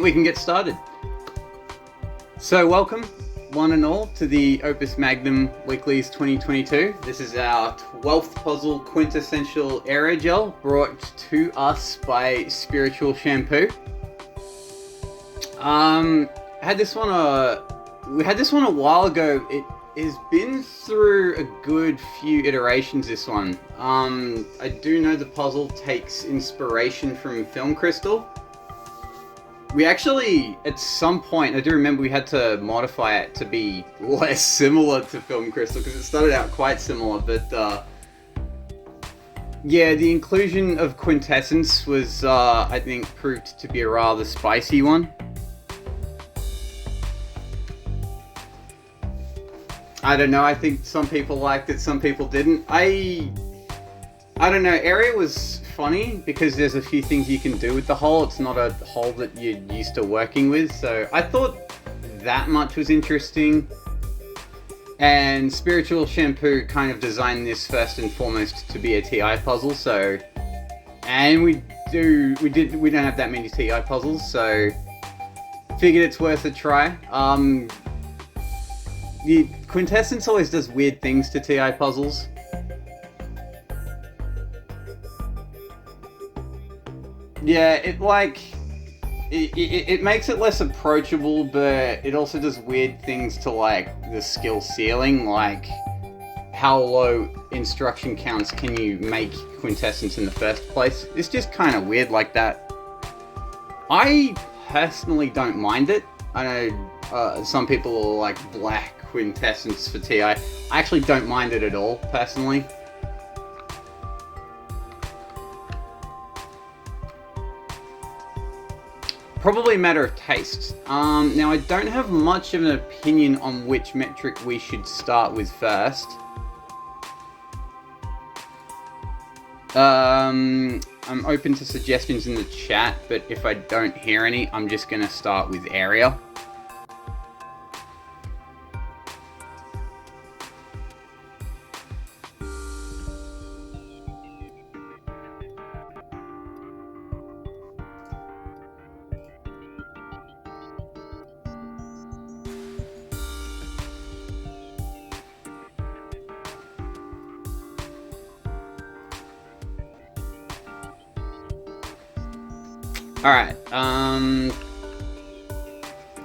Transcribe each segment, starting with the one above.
We can get started. So welcome, one and all, to the Opus Magnum Weeklies 2022. This is our 12th puzzle, Quintessential Aerogel, brought to us by Spiritual Shampoo. We had this one a while ago. It has been through a good few iterations, this one. I do know the puzzle takes inspiration from Film Crystal. We actually, at some point, I do remember we had to modify it to be less similar to Film Crystal, because it started out quite similar, but yeah, the inclusion of Quintessence was, I think, proved to be a rather spicy one. I don't know, I think some people liked it, some people didn't. I don't know, Area was funny because there's a few things you can do with the hole. It's not a hole that you're used to working with, so I thought that much was interesting. And Spiritual Shampoo kind of designed this first and foremost to be a TI puzzle, so... And we don't have that many TI puzzles, so... Figured it's worth a try. The Quintessence always does weird things to TI puzzles. Yeah, it makes it less approachable, but it also does weird things to, like, the skill ceiling, like how low instruction counts can you make Quintessence in the first place. It's just kind of weird like that. I personally don't mind it. I know some people are like black Quintessence for TI. I actually don't mind it at all, personally. Probably a matter of taste. Now, I don't have much of an opinion on which metric we should start with first. I'm open to suggestions in the chat, but if I don't hear any, I'm just going to start with area. Alright,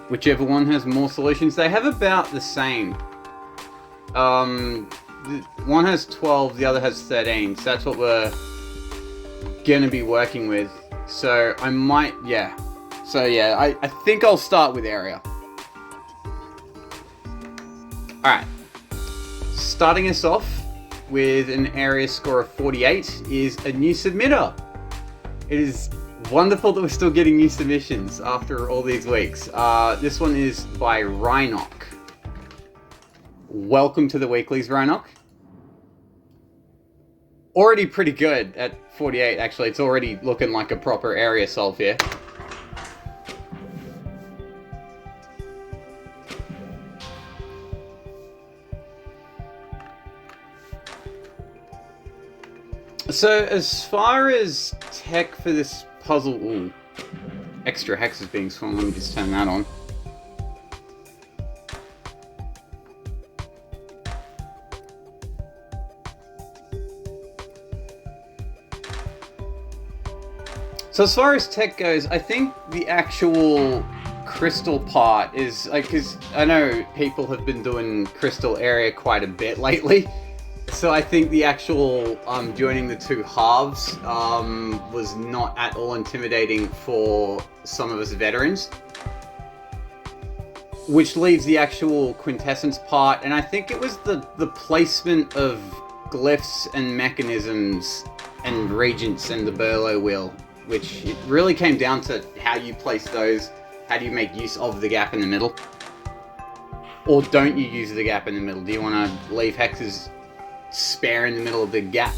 whichever one has more solutions. They have about the same. One has 12, the other has 13, so that's what we're gonna be working with. So I might, yeah. So yeah, I think I'll start with area. Alright, starting us off with an area score of 48 is a new submitter. It is wonderful that we're still getting new submissions after all these weeks. This one is by Rhinoc. Welcome to the Weeklies, Rhinoc. Already pretty good at 48, actually. It's already looking like a proper area solve here. So, as far as tech for this puzzle... Ooh, extra hex is being swung. Let me just turn that on. So as far as tech goes, I think the actual crystal part is... like, because I know people have been doing crystal area quite a bit lately. So I think the actual joining the two halves was not at all intimidating for some of us veterans. Which leaves the actual Quintessence part, and I think it was the placement of glyphs and mechanisms and regents and the Burlow wheel, which it really came down to how you place those, how do you make use of the gap in the middle. Or don't you use the gap in the middle? Do you want to leave hexes spare in the middle of the gap?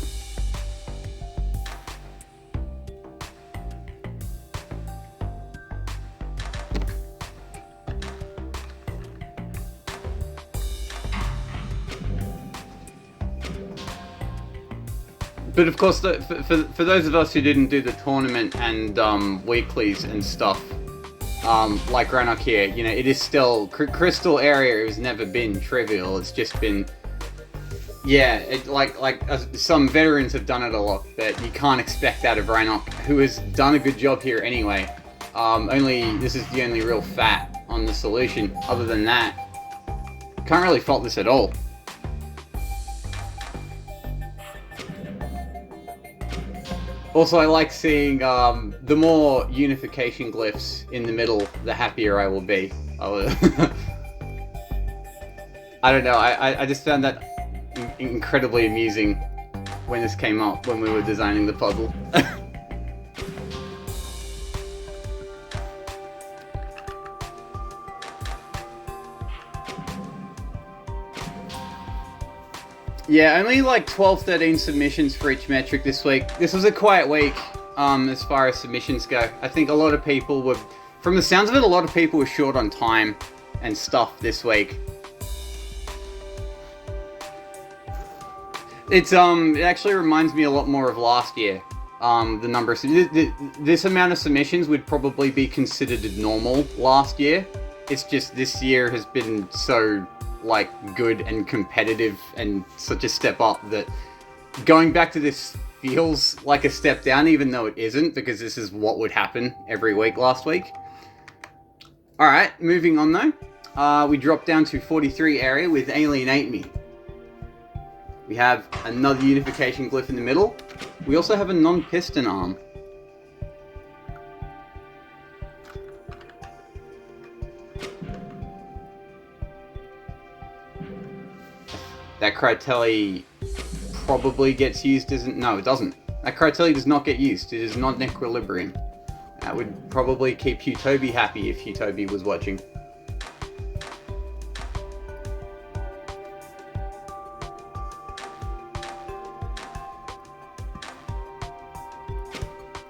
But of course, for those of us who didn't do the tournament and weeklies and stuff, like Rannoch here, you know, it is still... Crystal area has never been trivial, it's just been... Yeah, some veterans have done it a lot, but you can't expect that of Rannoch, who has done a good job here anyway. This is the only real fat on the solution. Other than that, can't really fault this at all. Also, I like seeing, the more unification glyphs in the middle, the happier I will be. I don't know, I just found that incredibly amusing when this came up, when we were designing the puzzle. Yeah, only like 12-13 submissions for each metric this week. This was a quiet week, as far as submissions go. I think a lot of people were, from the sounds of it, a lot of people were short on time and stuff this week. It actually reminds me a lot more of last year. The number of... This amount of submissions would probably be considered normal last year. It's just this year has been so, like, good and competitive and such a step up that going back to this feels like a step down, even though it isn't, because this is what would happen every week last week. Alright, moving on though. We drop down to 43 area with Alienate Me. We have another unification glyph in the middle. We also have a non-piston arm. That Critelli probably gets used, no, it doesn't. That Critelli does not get used. It is not in equilibrium. That would probably keep Hutobi happy if Hutobi was watching.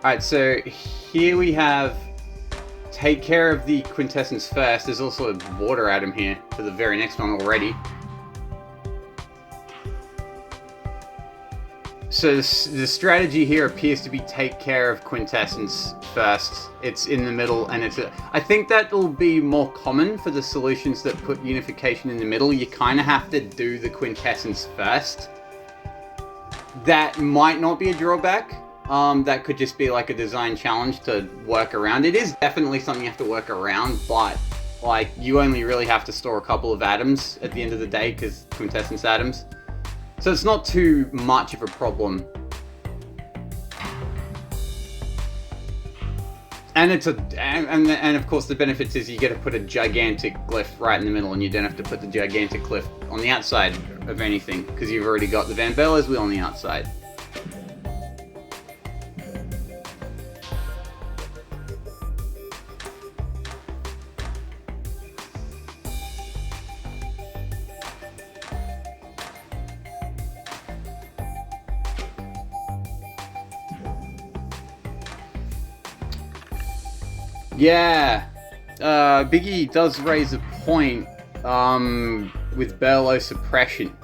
Alright, so here we have take care of the quintessence first. There's also a water atom here for the very next one already. So the strategy here appears to be take care of quintessence first. It's in the middle, and I think that will be more common for the solutions that put unification in the middle. You kind of have to do the quintessence first. That might not be a drawback. That could just be like a design challenge to work around. It is definitely something you have to work around, but like you only really have to store a couple of atoms at the end of the day because quintessence atoms. So it's not too much of a problem. And and of course the benefits is you get to put a gigantic glyph right in the middle, and you don't have to put the gigantic glyph on the outside of anything because you've already got the Van Berle's wheel on the outside. Yeah, Biggie does raise a point with Berlo suppression.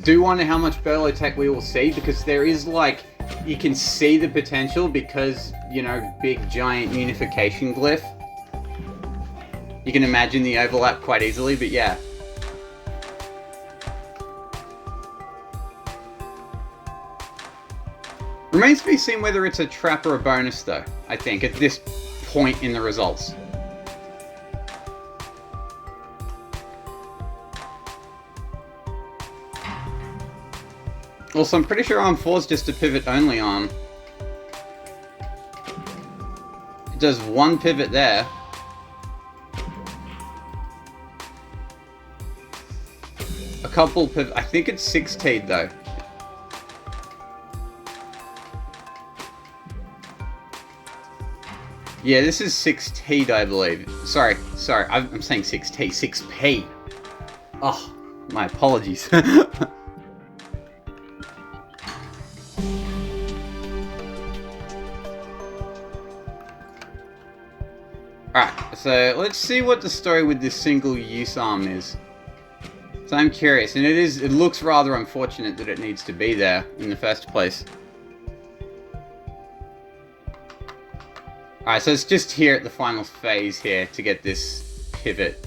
Do wonder how much Berlo tech we will see, because there is like, you can see the potential because, you know, big giant unification glyph. You can imagine the overlap quite easily, but yeah. Remains to be seen whether it's a trap or a bonus though, I think, at this point in the results. Also, I'm pretty sure arm 4 is just a pivot only arm. It does one pivot there. A couple pivot, I think it's 6T'd though. Yeah, this is 6T'd, I believe. Sorry, I'm saying 6T, 6P. Oh, my apologies. Alright, so let's see what the story with this single-use arm is. So I'm curious, and it looks rather unfortunate that it needs to be there in the first place. Alright, so it's just here at the final phase here to get this pivot.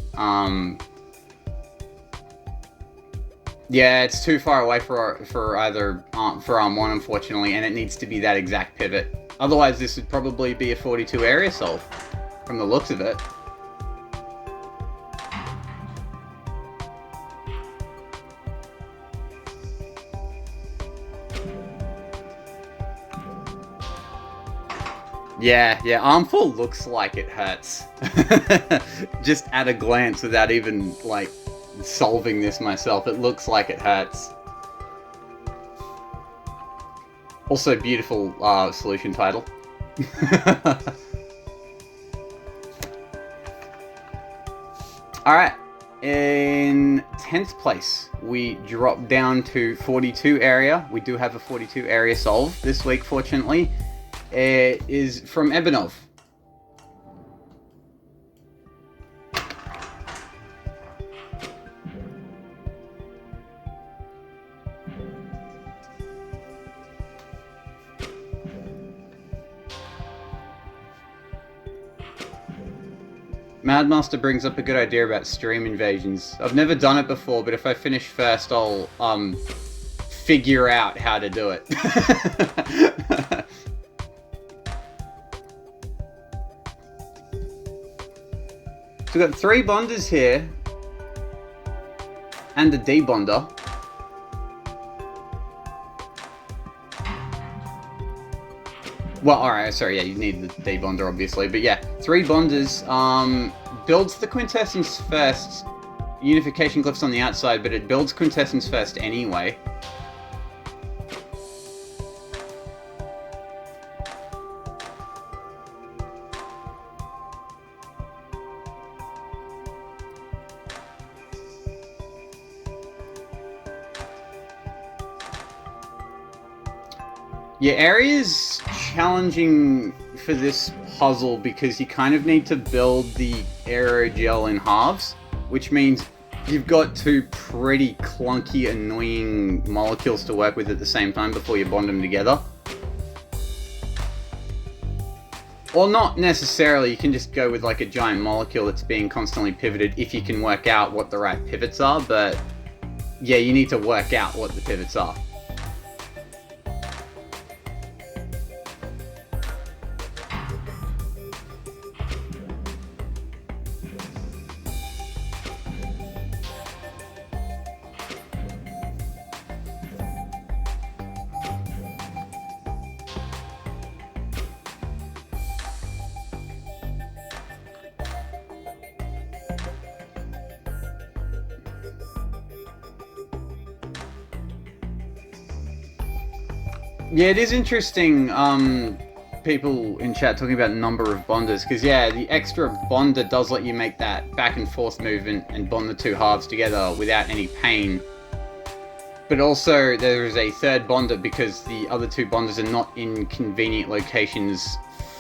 Yeah, it's too far away for either for arm 1, unfortunately, and it needs to be that exact pivot. Otherwise, this would probably be a 42 area solve, from the looks of it. Yeah, armful looks like it hurts. Just at a glance, without even, like, solving this myself, it looks like it hurts. Also, beautiful solution title. Alright, in 10th place, we drop down to 42 area. We do have a 42 area solve this week, fortunately. It is from Ebenov. Madmaster brings up a good idea about stream invasions. I've never done it before, but if I finish first, I'll figure out how to do it. So we've got 3 bonders here, and a debonder. Well, alright, sorry, yeah, you need the debonder, obviously, but yeah, 3 bonders, builds the quintessence first, unification glyphs on the outside, but it builds quintessence first anyway. Yeah, area's challenging for this puzzle because you kind of need to build the aerogel in halves, which means you've got 2 pretty clunky, annoying molecules to work with at the same time before you bond them together. Or not necessarily, you can just go with like a giant molecule that's being constantly pivoted if you can work out what the right pivots are, but yeah, you need to work out what the pivots are. Yeah, it is interesting, people in chat talking about number of bonders, because yeah, the extra bonder does let you make that back and forth movement and bond the 2 halves together without any pain. But also, there is a 3rd bonder because the other 2 bonders are not in convenient locations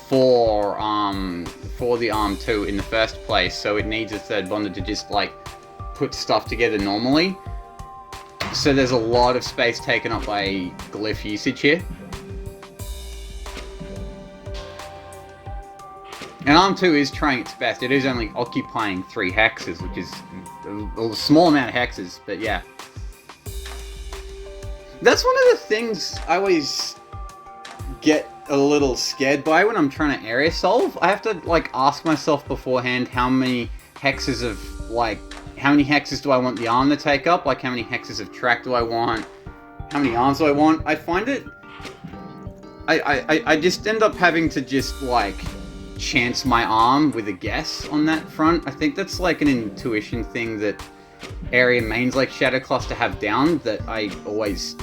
for the arm 2 in the first place, so it needs a 3rd bonder to just, like, put stuff together normally. So there's a lot of space taken up by glyph usage here. And Arm 2 is trying its best. It is only occupying 3 hexes, which is a small amount of hexes, but yeah. That's one of the things I always get a little scared by when I'm trying to area solve. I have to, like, ask myself beforehand how many hexes of, like, how many hexes do I want the arm to take up? Like, how many hexes of track do I want? How many arms do I want? I find it... I just end up having to just, like, chance my arm with a guess on that front. I think that's, like, an intuition thing that area mains like Shadow Cluster have down that I always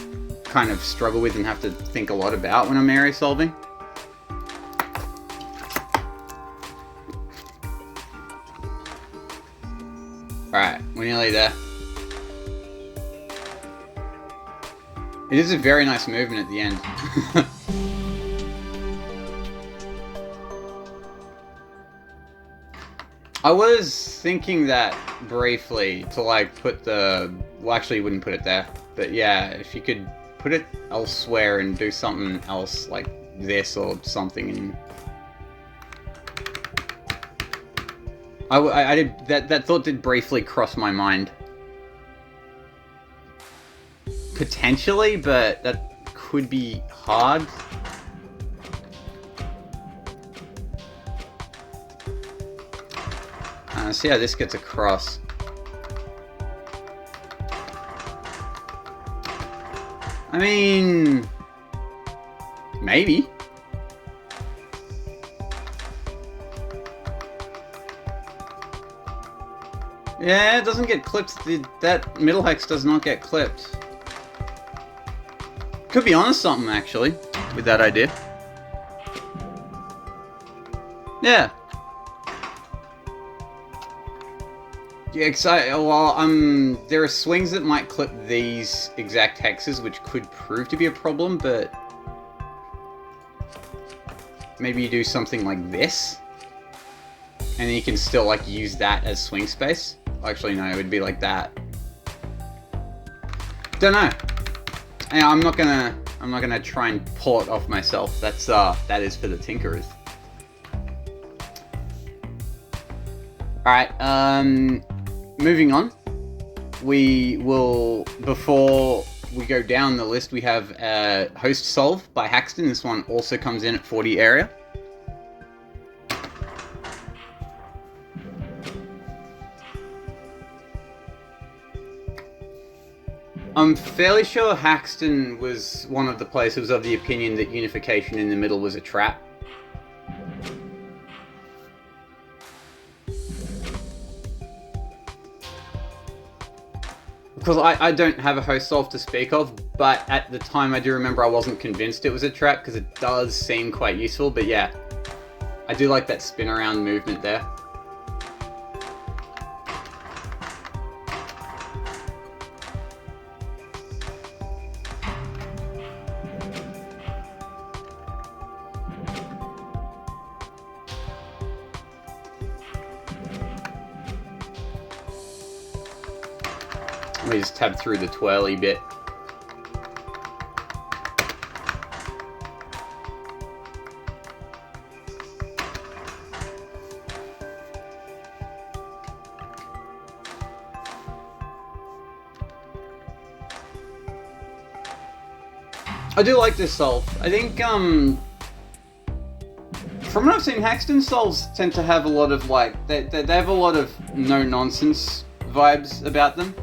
kind of struggle with and have to think a lot about when I'm area solving. Alright, we're nearly there. It is a very nice movement at the end. I was thinking that briefly to, like, put the... Well, actually you wouldn't put it there. But yeah, if you could put it elsewhere and do something else like this or something. And I did that thought did briefly cross my mind. Potentially, but that could be hard. See how this gets across. I mean, maybe. Yeah, it doesn't get clipped. That middle hex does not get clipped. Could be onto something, actually, with that idea. Yeah. Yeah, there are swings that might clip these exact hexes, which could prove to be a problem, but maybe you do something like this, and then you can still, like, use that as swing space. Actually, no, it would be like that. Don't know. Yeah, I'm not gonna try and pull it off myself. That is for the tinkerers. Alright, moving on. We will, before we go down the list, we have Host Solve by Haxton. This one also comes in at 40 area. I'm fairly sure Haxton was one of the players who was of the opinion that unification in the middle was a trap. Because I don't have a host solve to speak of, but at the time I do remember I wasn't convinced it was a trap, because it does seem quite useful, but yeah. I do like that spin around movement there. Let me just tab through the twirly bit. I do like this solve. I think, from what I've seen, Haxton solves tend to have a lot of, like, they have a lot of no-nonsense vibes about them.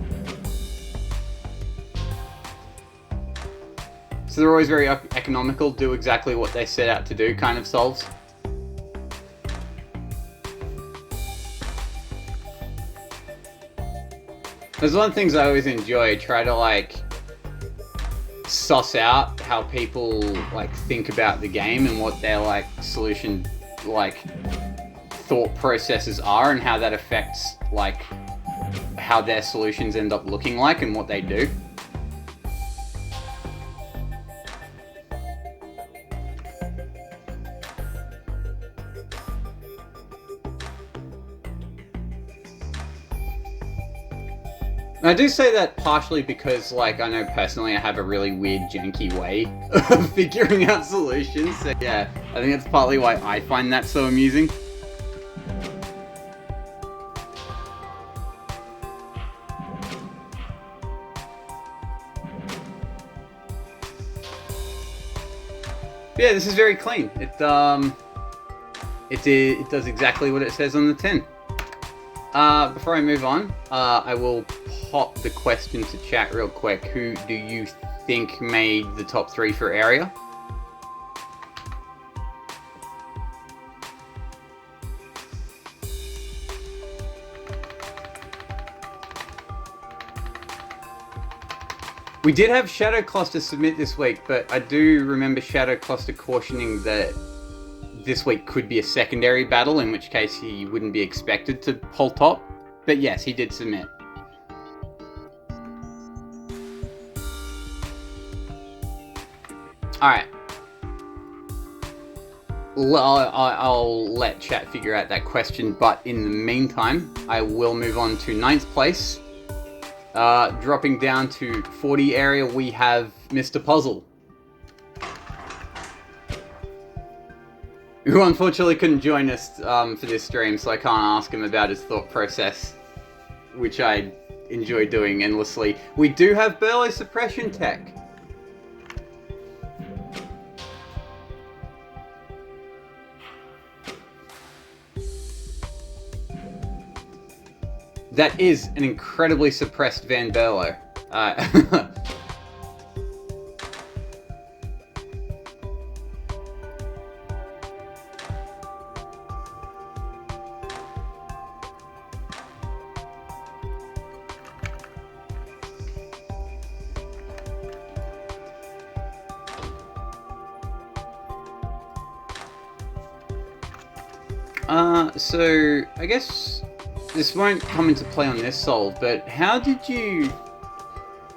So they're always very economical, do exactly what they set out to do kind of solves. There's one of the things I always enjoy, try to, like, suss out how people, like, think about the game and what their, like, solution, like, thought processes are and how that affects, like, how their solutions end up looking like and what they do. I do say that partially because, like, I know personally I have a really weird, janky way of figuring out solutions, so yeah, I think that's partly why I find that so amusing. Yeah, this is very clean. It does exactly what it says on the tin. Before I move on, I will pop the question to chat real quick. Who do you think made the top 3 for area? We did have Shadow Cluster submit this week, but I do remember Shadow Cluster cautioning that this week could be a secondary battle, in which case he wouldn't be expected to hold top. But yes, he did submit. Alright. I'll let chat figure out that question, but in the meantime, I will move on to 9th place. Dropping down to 40 area, we have Mr. Puzzle. who unfortunately couldn't join us for this stream, so I can't ask him about his thought process, which I enjoy doing endlessly. We do have burley suppression tech. That is an incredibly suppressed Van Berlo. So I guess this won't come into play on this solve, but how did you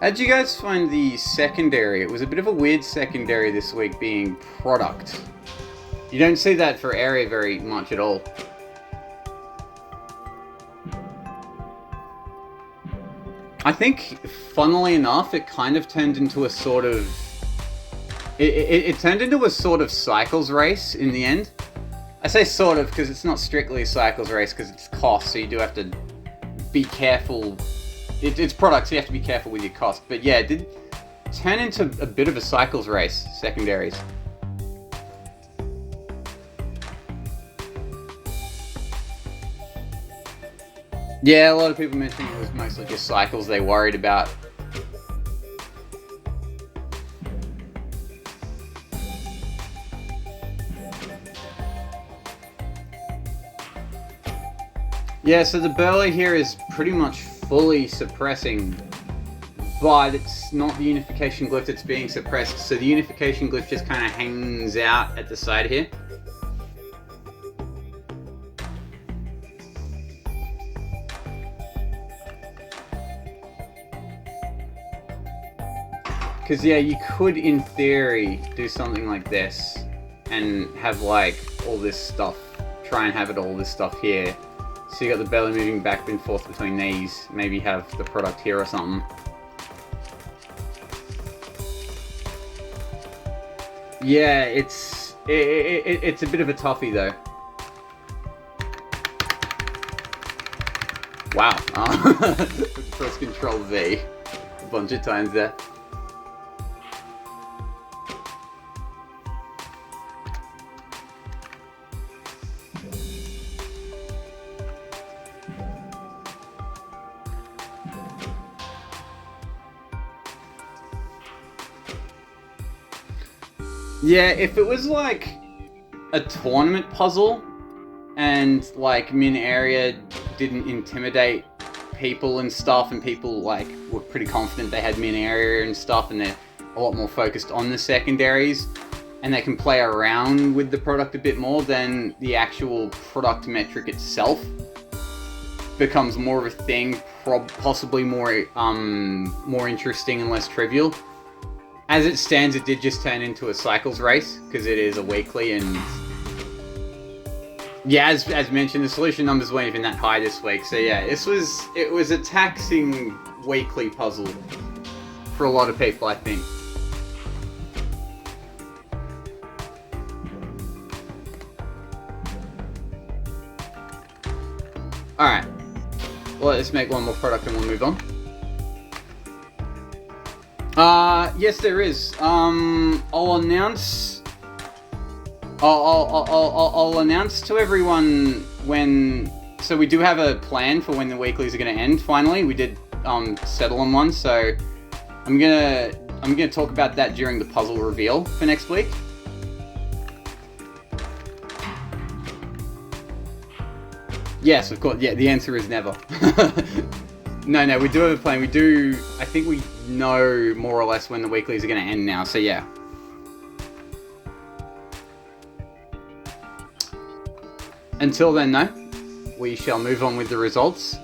guys find the secondary? It was a bit of a weird secondary this week, being product. You don't see that for area very much at all. I think, funnily enough, it kind of turned into a sort of... It turned into a sort of cycles race in the end. I say sort of because it's not strictly a cycles race because it's cost, so you do have to be careful. It's products, so you have to be careful with your cost. But yeah, it did turn into a bit of a cycles race, secondaries. Yeah, a lot of people mentioned it was mostly just cycles they worried about. Yeah, so the burley here is pretty much fully suppressing, but it's not the unification glyph that's being suppressed, so the unification glyph just kind of hangs out at the side here. Because yeah, you could in theory do something like this and have like all this stuff, try and have it all this stuff here. So you got the belly moving back and forth between these. Maybe have the product here or something. Yeah, it's a bit of a toughie though. Wow. Press Control V a bunch of times there. Yeah, if it was like a tournament puzzle and like min area didn't intimidate people and stuff, and people like were pretty confident they had min area and stuff, and they're a lot more focused on the secondaries and they can play around with the product a bit more, then the actual product metric itself becomes more of a thing, possibly more interesting and less trivial. As it stands, it did just turn into a cycles race, because it is a weekly, and yeah, as mentioned, the solution numbers weren't even that high this week, so yeah, it was a taxing weekly puzzle for a lot of people, I think. Alright, well, let's make one more product and we'll move on. Yes, there is. I'll announce to everyone when. So we do have a plan for when the weeklies are going to end. Finally, we did settle on one. So I'm gonna talk about that during the puzzle reveal for next week. Yes, of course. Yeah, the answer is never. No, we do have a plan. I think we know more or less when the weeklies are going to end now, so yeah. Until then, though, we shall move on with the results.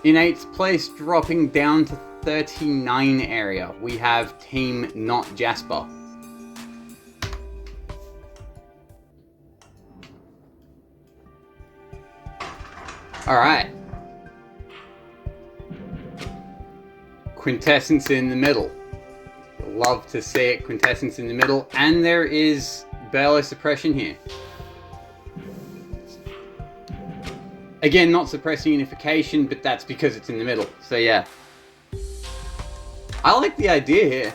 In 8th place, dropping down to 39 area, we have Team Not Jasper. Alright. Quintessence in the middle. Love to see it, Quintessence in the middle. And there is Barlow suppression here. Again, not suppressing unification, but that's because it's in the middle. So yeah. I like the idea here.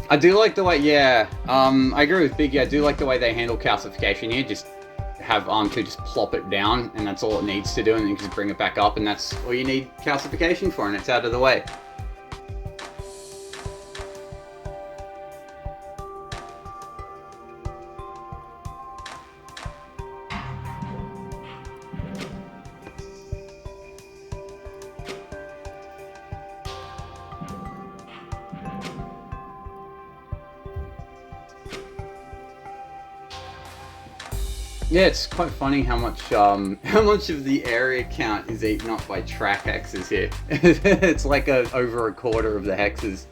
I do like the way, yeah, I agree with Biggie. I do like the way they handle calcification here. Just have Arm 2 just plop it down, and that's all it needs to do, and then you can just bring it back up, and that's all you need calcification for, and it's out of the way. Yeah, it's quite funny how much of the area count is eaten up by track hexes here. It's like over a quarter of the hexes.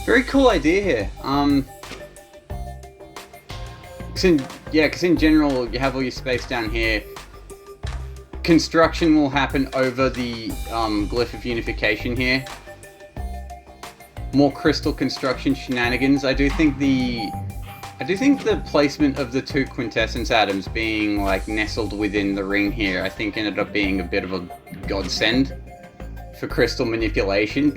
Very cool idea here. Because in general you have all your space down here. Construction will happen over the glyph of unification here. More crystal construction shenanigans. I do think the placement of the two quintessence atoms being like nestled within the ring here, I think ended up being a bit of a godsend for crystal manipulation.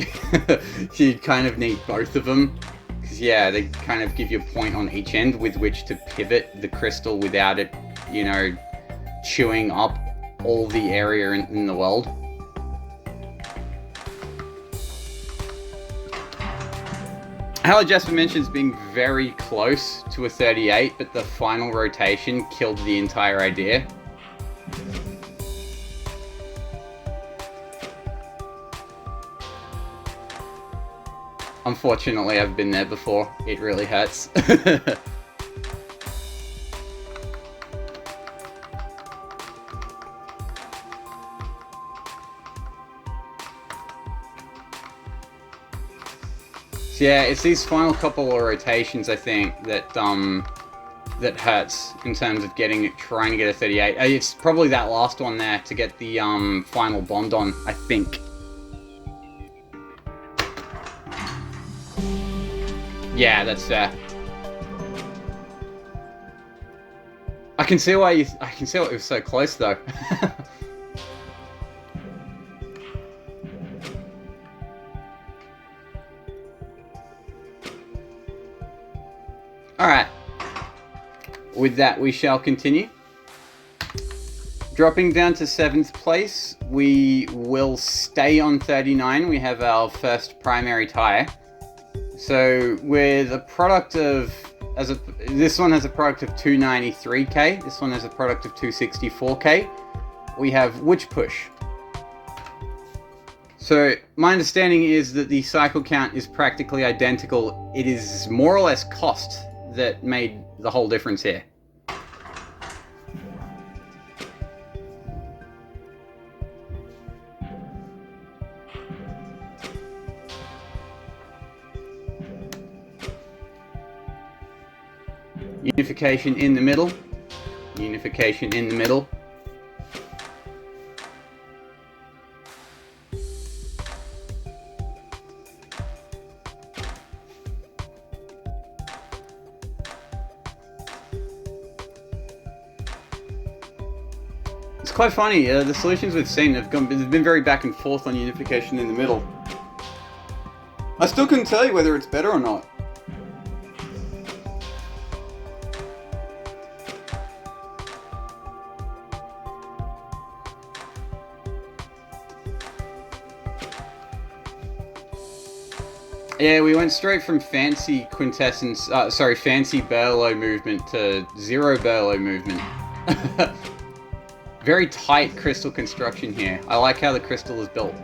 You kind of need both of them. Because yeah, they kind of give you a point on each end with which to pivot the crystal without it, you know, chewing up all the area in the world. How Jasper mentions being very close to a 38, but the final rotation killed the entire idea. Unfortunately, I've been there before. It really hurts. So yeah, it's these final couple of rotations, I think, that that hurts in terms of trying to get a 38. It's probably that last one there to get the final bond on, I think. Yeah, that's fair. I can see why it was so close though. Alright, with that we shall continue. Dropping down to 7th place, we will stay on 39. We have our first primary tie. So with a product of, this one has a product of 293k, this one has a product of 264k. We have Witch Push. So my understanding is that the cycle count is practically identical. It is more or less cost that made the whole difference here. Unification in the middle. Unification in the middle. It's quite funny, the solutions we've seen have been very back and forth on unification in the middle. I still couldn't tell you whether it's better or not. Yeah, we went straight from fancy quintessence, fancy Berlo movement to zero Berlo movement. Very tight crystal construction here. I like how the crystal is built.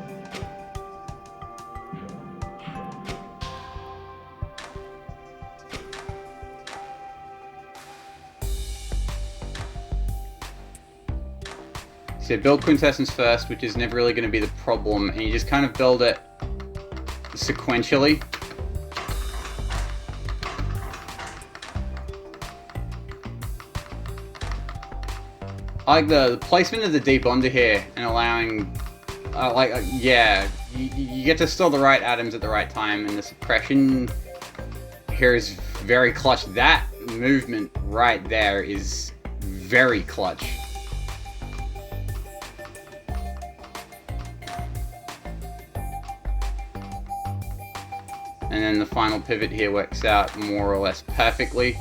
So you build Quintessence first, which is never really going to be the problem, and you just kind of build it sequentially. I like the placement of the deep under here and allowing, yeah, you get to store the right atoms at the right time, and the suppression here is very clutch. That movement right there is very clutch. And then the final pivot here works out more or less perfectly.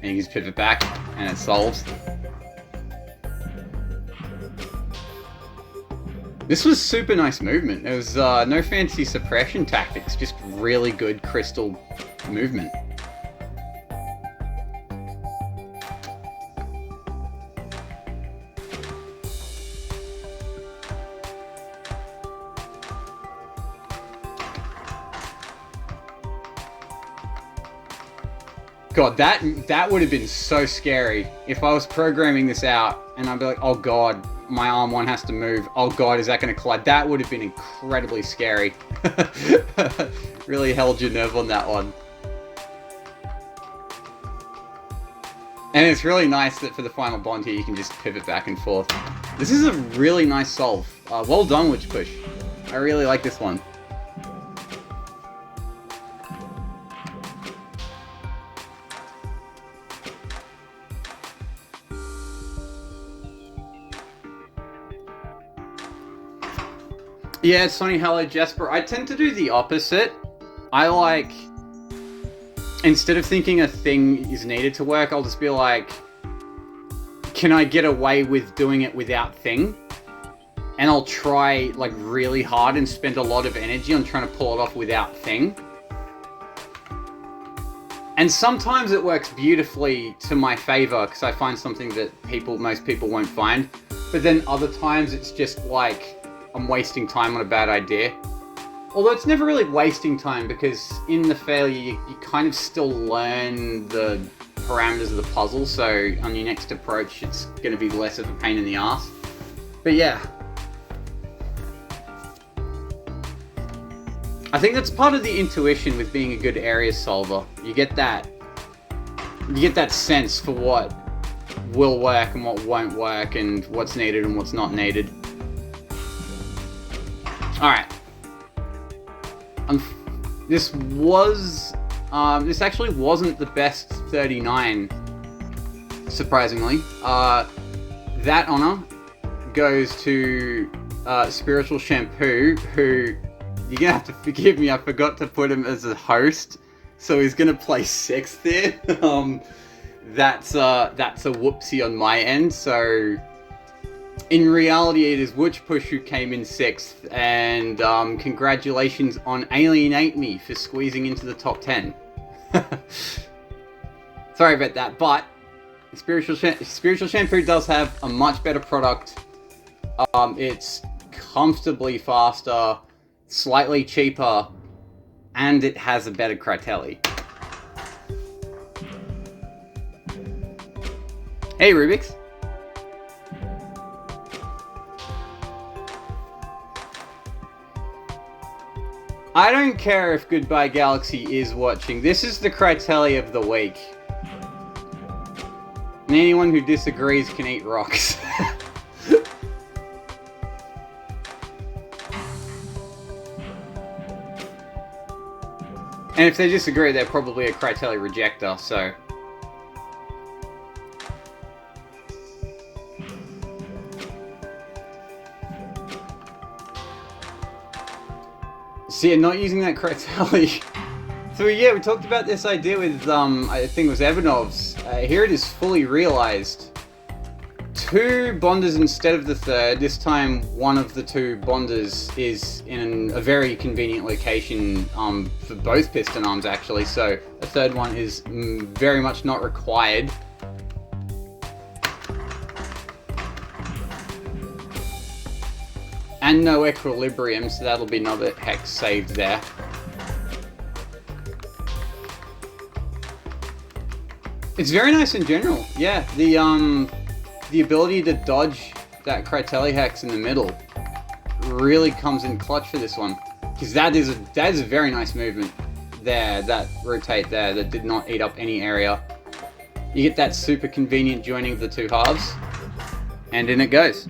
And you just pivot back and it solves. This was super nice movement. There was no fancy suppression tactics, just really good crystal movement. God, that would have been so scary if I was programming this out and I'd be like, oh god, my arm one has to move. Oh god, is that going to collide? That would have been incredibly scary. Really held your nerve on that one. And it's really nice that for the final bond here, you can just pivot back and forth. This is a really nice solve. Well done, Witch Push. I really like this one. Yeah, Sonny, hello, Jasper. I tend to do the opposite. I like, instead of thinking a thing is needed to work, I'll just be like, can I get away with doing it without thing? And I'll try like really hard and spend a lot of energy on trying to pull it off without thing. And sometimes it works beautifully to my favor because I find something that most people won't find. But then other times it's just like, I'm wasting time on a bad idea. Although it's never really wasting time because in the failure you kind of still learn the parameters of the puzzle, so on your next approach it's going to be less of a pain in the ass. But yeah. I think that's part of the intuition with being a good area solver. You get that sense for what will work and what won't work and what's needed and what's not needed. Alright. This actually wasn't the best 39, surprisingly. That honor goes to Spiritual Shampoo, who, you're gonna have to forgive me, I forgot to put him as a host, so he's gonna play 6th here. That's a whoopsie on my end, so in reality it is Witch Push who came in 6th, and congratulations on Alienate Me for squeezing into the top 10. Sorry about that, but Spiritual Shampoo does have a much better product. It's comfortably faster, slightly cheaper, and it has a better Critelli. Hey Rubik's. I don't care if Goodbye Galaxy is watching. This is the Critelli of the week. And anyone who disagrees can eat rocks. And if they disagree, they're probably a Critelli rejector, so... So yeah, not using that Critelli. So yeah, we talked about this idea with, I think it was Evanov's. Here it is fully realized. 2 bonders instead of the 3rd. This time, one of the 2 bonders is in a very convenient location for both piston arms, actually. So a 3rd one is very much not required. And no equilibrium, so that'll be another hex saved there. It's very nice in general. Yeah, the ability to dodge that Critelli hex in the middle really comes in clutch for this one. Because that is a very nice movement there, that rotate there, that did not eat up any area. You get that super convenient joining of the two halves, and in it goes.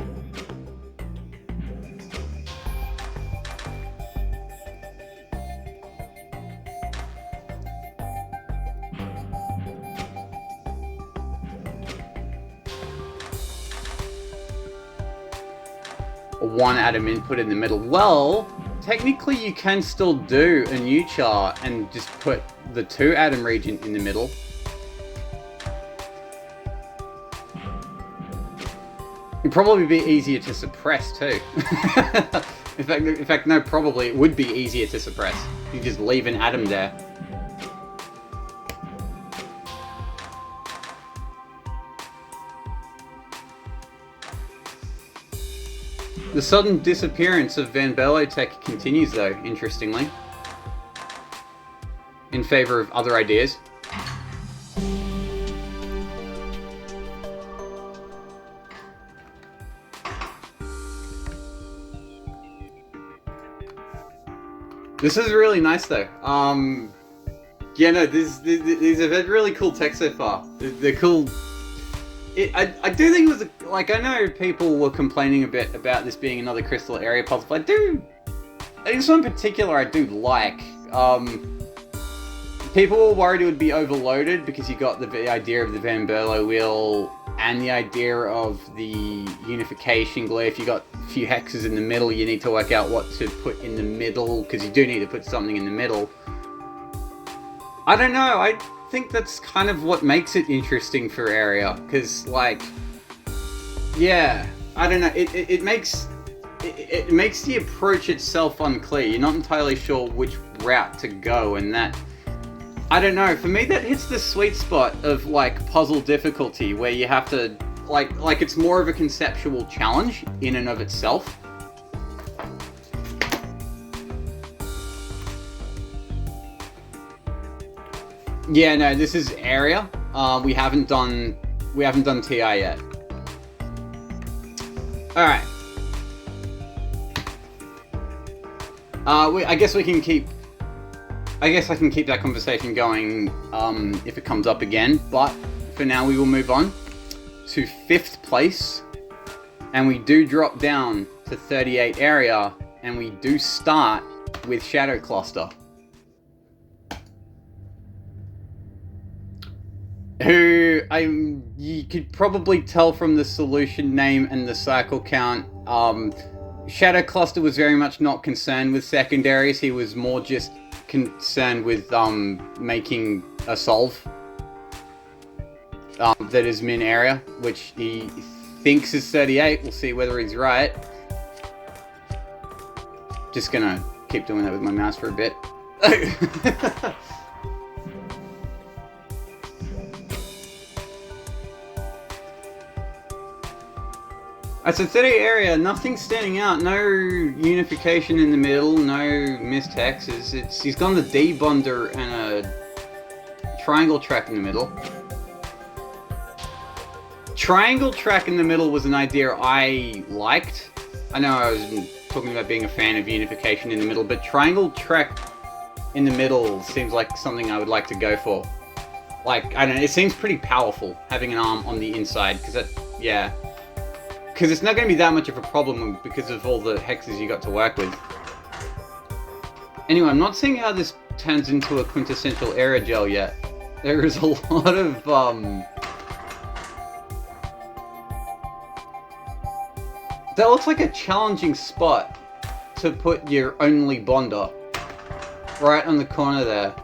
One atom input in the middle. Well, technically you can still do a new char and just put the 2 atom region in the middle. It'd probably be easier to suppress too. in fact, no, probably it would be easier to suppress. You just leave an atom there. The sudden disappearance of Van Berlo tech continues though, interestingly, in favor of other ideas. This is really nice though. Yeah, no, these have had really cool tech so far. They're cool. I do think it was, like, I know people were complaining a bit about this being another crystal area puzzle, but I think this one in particular I do like. People were worried it would be overloaded because you got the idea of the Van Berlo wheel and the idea of the unification glyph. You got a few hexes in the middle, you need to work out what to put in the middle, because you do need to put something in the middle. I don't know, I think that's kind of what makes it interesting for area, because, like, yeah, I don't know, it makes the approach itself unclear. You're not entirely sure which route to go, and that, I don't know, for me that hits the sweet spot of, like, puzzle difficulty, where you have to, like it's more of a conceptual challenge in and of itself. Yeah, no, this is area. We haven't done TI yet. All right. I guess I can keep that conversation going if it comes up again. But for now, we will move on to 5th place, and we do drop down to 38 area, and we do start with Shadow Cluster, who you could probably tell from the solution name and the cycle count. Shadow Cluster was very much not concerned with secondaries. He was more just concerned with making a solve that is min area, which he thinks is 38. We'll see whether he's right. Just gonna keep doing that with my mouse for a bit. So 38 area, nothing standing out, no unification in the middle, no missed hexes. He's gone the D-bonder and a triangle track in the middle. Triangle track in the middle was an idea I liked. I know I was talking about being a fan of unification in the middle, but triangle track in the middle seems like something I would like to go for. Like, I don't know, it seems pretty powerful having an arm on the inside, because that, yeah. Because it's not going to be that much of a problem because of all the hexes you got to work with. Anyway, I'm not seeing how this turns into a quintessential aerogel yet. There is a lot of, that looks like a challenging spot to put your only bonder. Right on the corner there.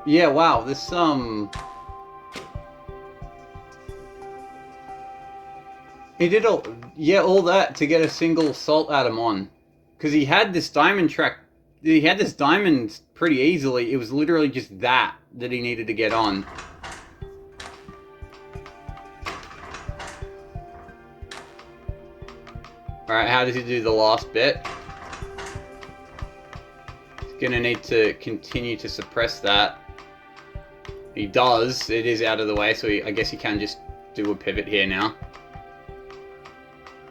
Yeah, wow, this, he did all that to get a single salt atom on. Because he had this diamond track, he had this diamond pretty easily, it was literally just that he needed to get on. Alright, how does he do the last bit? Gonna need to continue to suppress that. He does. It is out of the way, so I guess he can just do a pivot here now.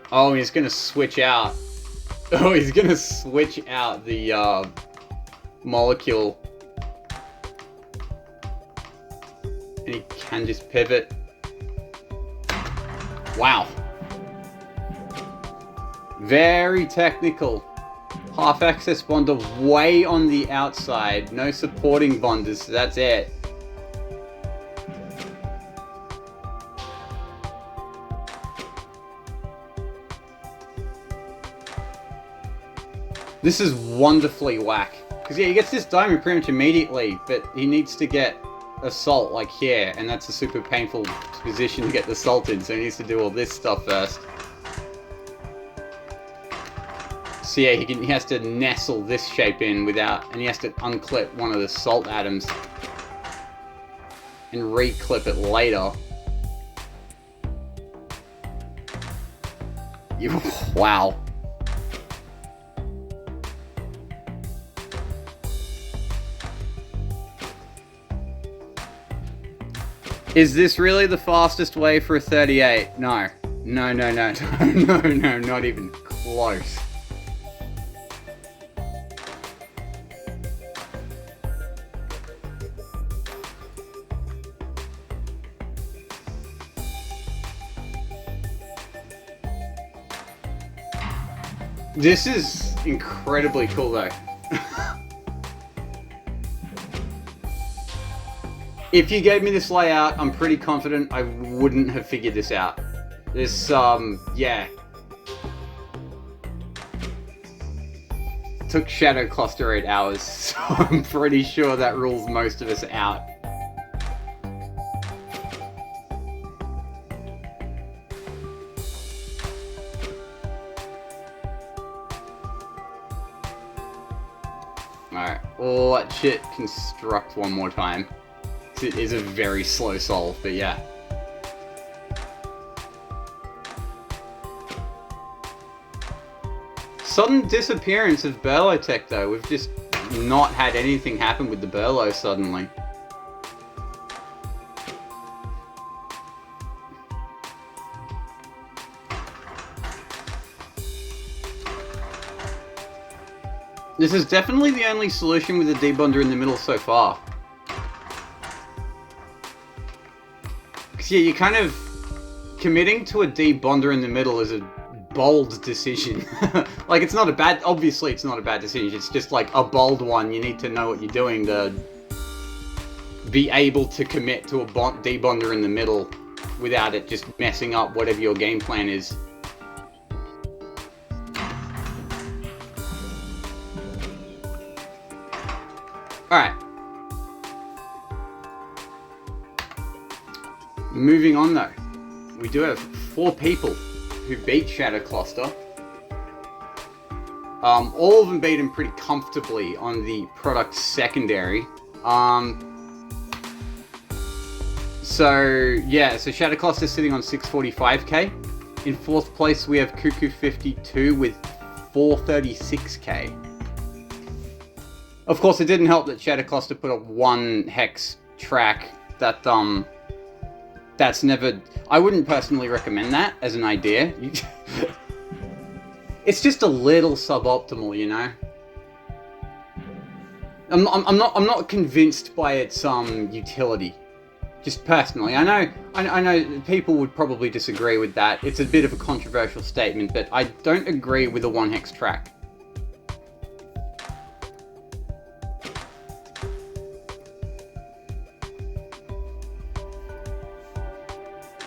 Oh, he's gonna switch out. Oh, he's gonna switch out the molecule. And he can just pivot. Wow. Very technical. Half access bonder way on the outside. No supporting bonders, so that's it. This is wonderfully whack. Because yeah, he gets this diamond pretty much immediately, but he needs to get assault like here, and that's a super painful position to get the salt in, so he needs to do all this stuff first. So yeah, he has to nestle this shape in without, and he has to unclip one of the salt atoms and re-clip it later. Wow. Is this really the fastest way for a 38? No. No, no, no, no, no, no, not even close. This is incredibly cool though. If you gave me this layout, I'm pretty confident I wouldn't have figured this out. This, yeah. Took Shadow Cluster 8 hours, so I'm pretty sure that rules most of us out. Alright, let's shit construct one more time. It is a very slow solve, but yeah. Sudden disappearance of Burlotech though. We've just not had anything happen with the Burlo suddenly. This is definitely the only solution with the debonder in the middle so far. Yeah, you're kind of committing to a debonder in the middle is a bold decision. Like, it's not a bad, obviously it's not a bad decision, it's just like a bold one. You need to know what you're doing to be able to commit to a debonder in the middle without it just messing up whatever your game plan is. Alright. Moving on though, we do have 4 people who beat Shadow Cluster. All of them beat him pretty comfortably on the product secondary. So yeah, so Shadow Cluster is sitting on 645k. In 4th place we have Cuckoo52 with 436k. Of course, it didn't help that Shadow Cluster put a 1 hex track that that's never... I wouldn't personally recommend that as an idea. It's just a little suboptimal, you know? I'm not convinced by its utility. Just personally. I know people would probably disagree with that. It's a bit of a controversial statement, but I don't agree with a 1 hex track.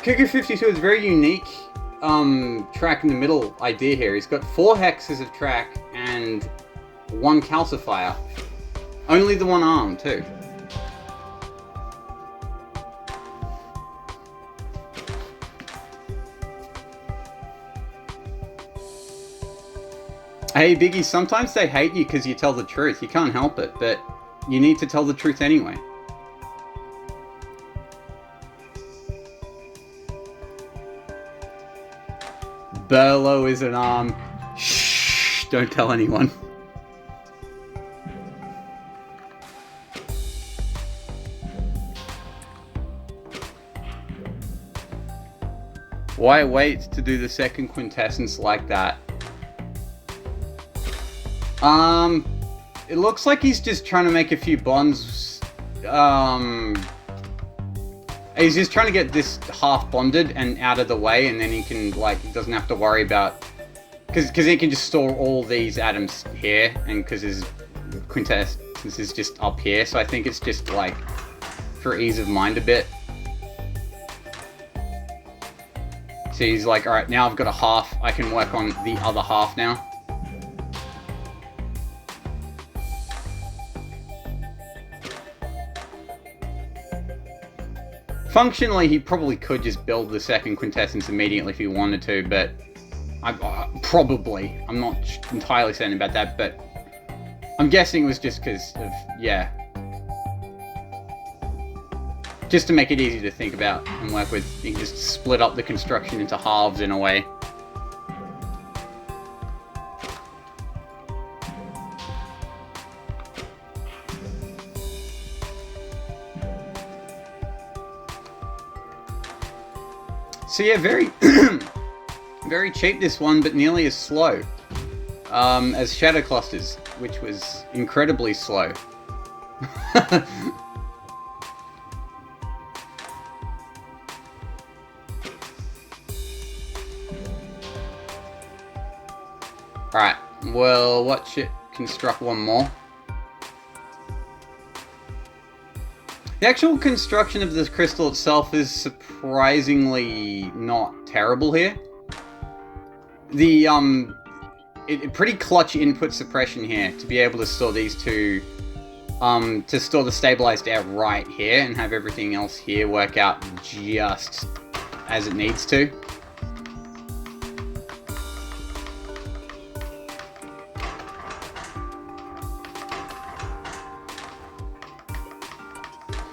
Cuckoo52 is a very unique track in the middle idea here. He's got 4 hexes of track and 1 calcifier. Only the 1 arm, too. Hey Biggie, sometimes they hate you because you tell the truth. You can't help it, but you need to tell the truth anyway. Burlo is an arm. Shh, don't tell anyone. Why wait to do the second quintessence like that? It looks like he's just trying to make a few bonds. He's just trying to get this half bonded and out of the way, and then he can, like, he doesn't have to worry about... Because he can just store all these atoms here, and because his quintessence is just up here, so I think it's just, like, for ease of mind a bit. So he's like, alright, now I've got a half, I can work on the other half now. Functionally, he probably could just build the second quintessence immediately if he wanted to, but... I'm not entirely certain about that, but... I'm guessing it was just because of, yeah. Just to make it easy to think about and work with, you can just split up the construction into halves in a way. So yeah, very, very cheap this one, but nearly as slow as Shadow Clusters, which was incredibly slow. Alright, well, watch it construct one more. The actual construction of this crystal itself is surprisingly not terrible here. The, pretty clutch input suppression here to be able to store these two, to store the stabilized air right here and have everything else here work out just as it needs to.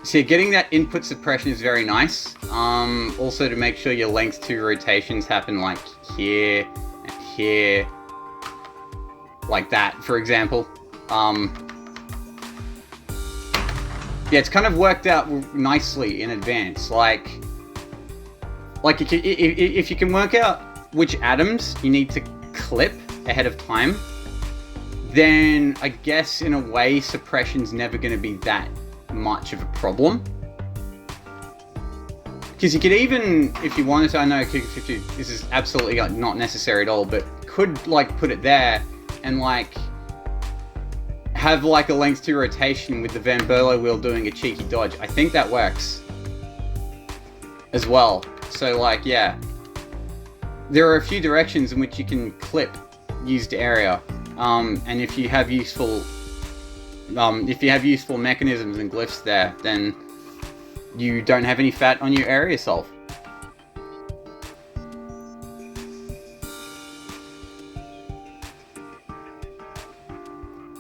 So yeah, getting that input suppression is very nice. Also to make sure your length 2 rotations happen like here and here. Like that, for example. Yeah, it's kind of worked out nicely in advance. Like if you can work out which atoms you need to clip ahead of time, then I guess in a way suppression's never going to be that much of a problem, because you could even, if you wanted to, I know this is absolutely not necessary at all, but could like put it there and like have like a length 2 rotation with the Van Berlo wheel doing a cheeky dodge. I think that works as well. So like, yeah, there are a few directions in which you can clip used area, and if you have useful mechanisms and glyphs there, then you don't have any fat on your area solve.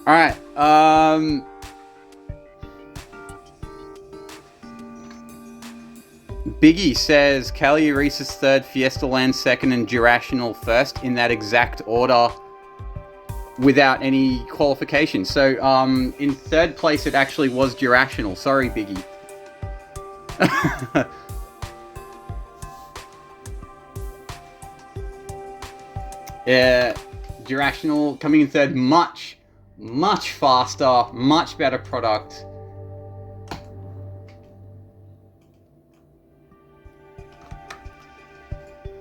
Alright, Biggie says Cagliari's third, Fiesta Land second, and Durational first in that exact order, without any qualification. So, in third place it actually was Durational. Sorry, Biggie. Yeah, Durational coming in third, much faster, much better product.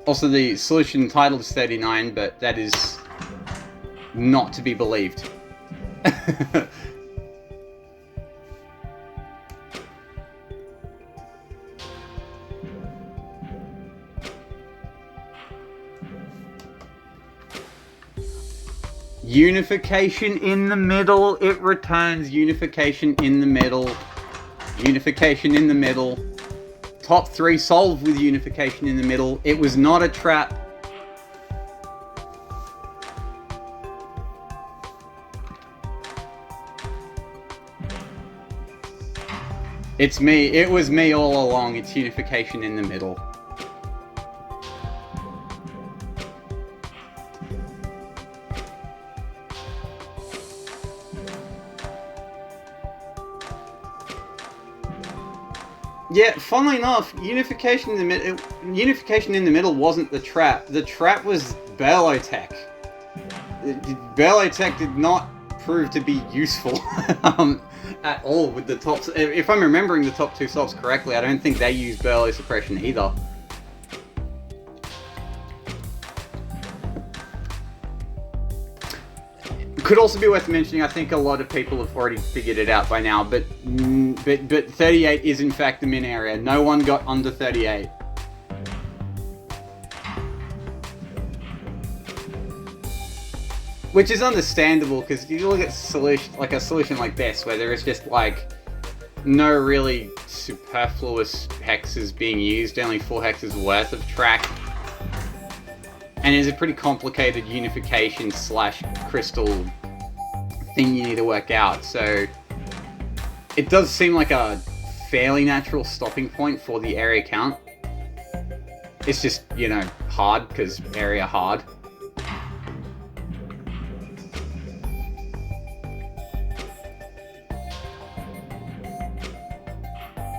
Also, the solution title is 39, but that is not to be believed. Unification in the middle. It returns unification in the middle. Unification in the middle. Top 3 solved with unification in the middle. It was not a trap. It's me. It was me all along. It's unification in the middle. Yeah, funnily enough, unification in the middle wasn't the trap. The trap was Berlotech. Berlotech did not prove to be useful at all with the tops. If I'm remembering the top two salts correctly, I don't think they used Berlo suppression either. Could also be worth mentioning, I think a lot of people have already figured it out by now, but 38 is in fact the min area. No one got under 38. Which is understandable, because you look at a solution like this, where there is just like no really superfluous hexes being used, only 4 hexes worth of track. And it's a pretty complicated unification / crystal thing you need to work out, so it does seem like a fairly natural stopping point for the area count. It's just, you know, hard, because area hard.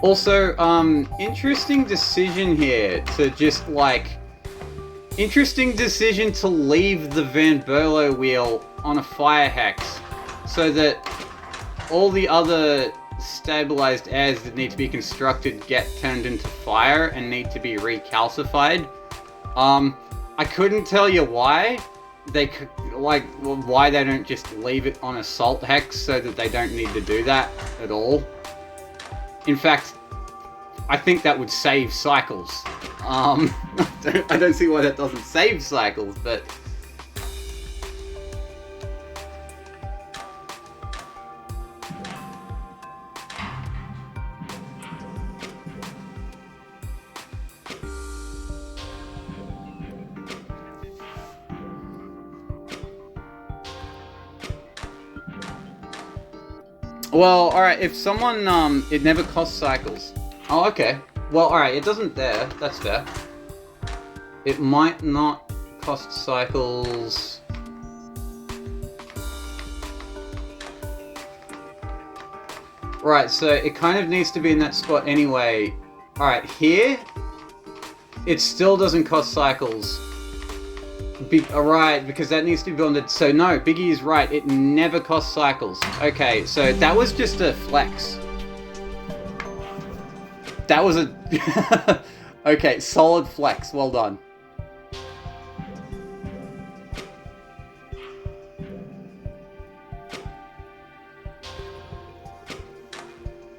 Also, interesting decision here to just like... Interesting decision to leave the Van Berlo wheel on a fire hex, so that all the other stabilized airs that need to be constructed get turned into fire and need to be recalcified. I couldn't tell you why why they don't just leave it on a salt hex so that they don't need to do that at all. In fact, I think that would save cycles. I don't see why that doesn't save cycles, but... Well, alright, if someone, it never costs cycles. Oh, okay. Well, alright, it doesn't there. That's fair. It might not cost cycles. Right, so it kind of needs to be in that spot anyway. Alright, here, it still doesn't cost cycles. Alright, because that needs to be bonded. So no, Biggie is right, it never costs cycles. Okay, so that was just a flex. That was a... Okay, solid flex, well done.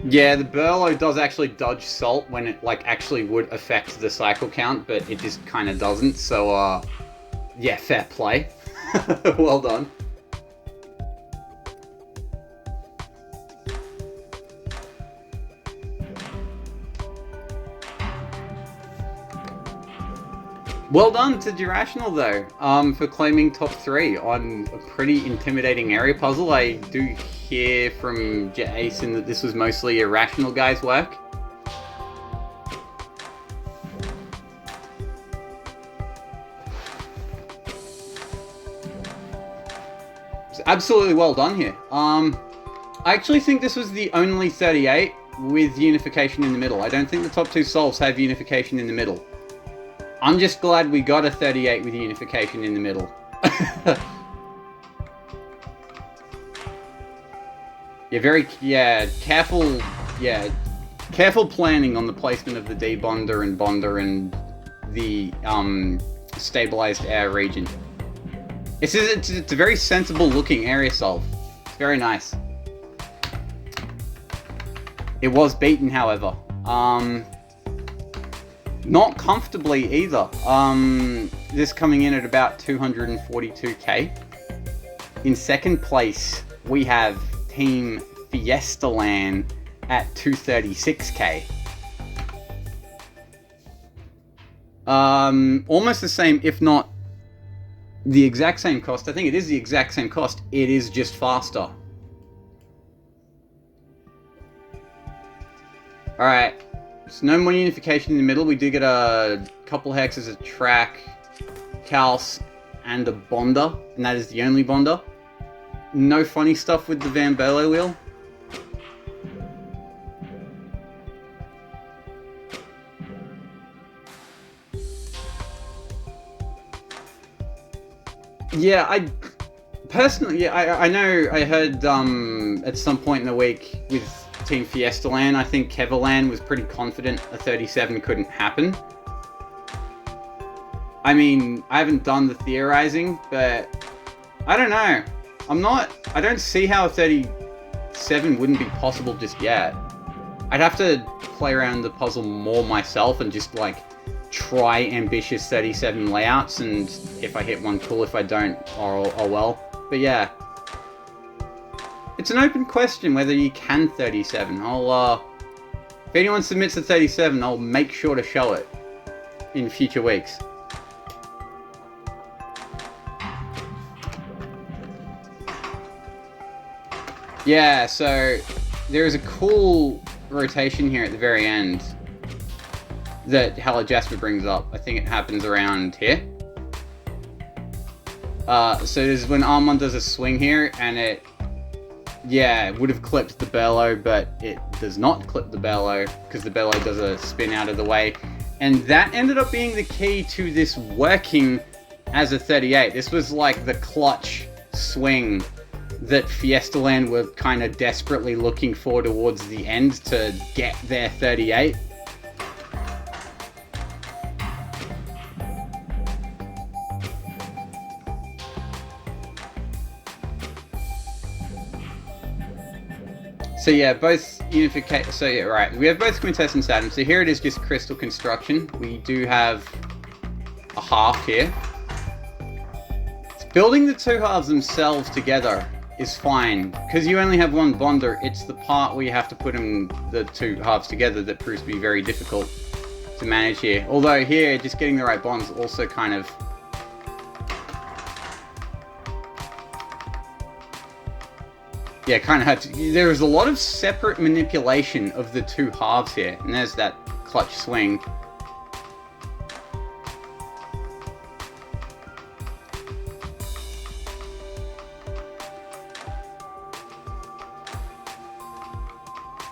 Yeah, the Berlo does actually dodge salt when it like actually would affect the cycle count, but it just kind of doesn't, so yeah, fair play. Well done. Well done to Durational though, for claiming top 3 on a pretty intimidating area puzzle. I do hear from Jason that this was mostly Irrational guy's work. It's absolutely well done here. I actually think this was the only 38 with unification in the middle. I don't think the top 2 solves have unification in the middle. I'm just glad we got a 38 with unification in the middle. Careful planning on the placement of the debonder and bonder and the stabilized air region. It's a very sensible looking area solve. It's very nice. It was beaten, however. Not comfortably either. This coming in at about 242k. In second place, we have Team Fiestaland at 236k. Almost the same, if not the exact same cost. I think it is the exact same cost. It is just faster. Alright. So no more unification in the middle. We do get a couple hexes, a track, calc, and a bonder, and that is the only bonder. No funny stuff with the Van Berlo wheel. Yeah, I personally, yeah, I know I heard at some point in the week with Team Fiesta Land, I think Keverland was pretty confident a 37 couldn't happen. I mean, I haven't done the theorizing, but I don't know. I don't see how a 37 wouldn't be possible just yet. I'd have to play around the puzzle more myself and just like try ambitious 37 layouts, and if I hit one, cool. If I don't, oh well. But yeah, it's an open question whether you can 37. If anyone submits a 37, I'll make sure to show it in future weeks. Yeah, so there is a cool rotation here at the very end that Hello Jasper brings up. I think it happens around here. So this is when Armand does a swing here, and it would have clipped the bellow, but it does not clip the bellow, because the bellow does a spin out of the way. And that ended up being the key to this working as a 38. This was like the clutch swing that Fiesta Land were kind of desperately looking for towards the end to get their 38. So yeah, both unification. So yeah, right. We have both quintessence atoms. So here it is, just crystal construction. We do have a half here. Building the two halves themselves together is fine, because you only have one bonder. It's the part where you have to put the two halves together that proves to be very difficult to manage here. Although here, just getting the right bonds also kind of... Yeah, kind of had to... There is a lot of separate manipulation of the two halves here, and there's that clutch swing.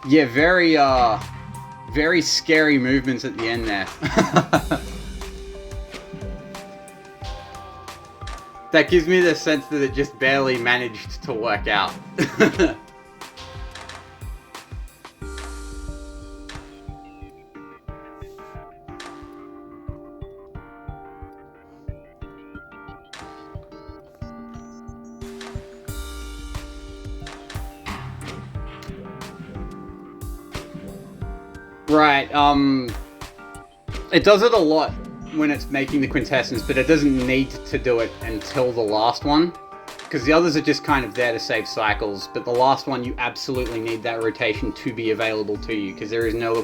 Yeah, very scary movements at the end there. That gives me the sense that it just barely managed to work out. Right, it does it a lot when it's making the quintessence, but it doesn't need to do it until the last one, because the others are just kind of there to save cycles, but the last one you absolutely need that rotation to be available to you, because there's no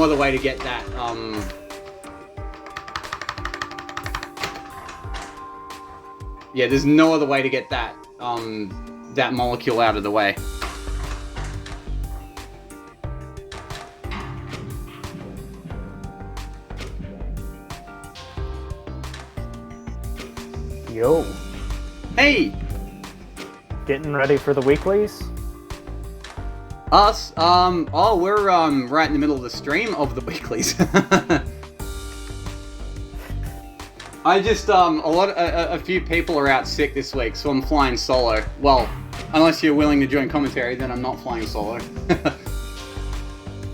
other way to get that, yeah, there's no other way to get that, that molecule out of the way. Yo. Hey! Getting ready for the weeklies? Us? We're, right in the middle of the stream of the weeklies. I just, a few people are out sick this week, so I'm flying solo. Well, unless you're willing to join commentary, then I'm not flying solo.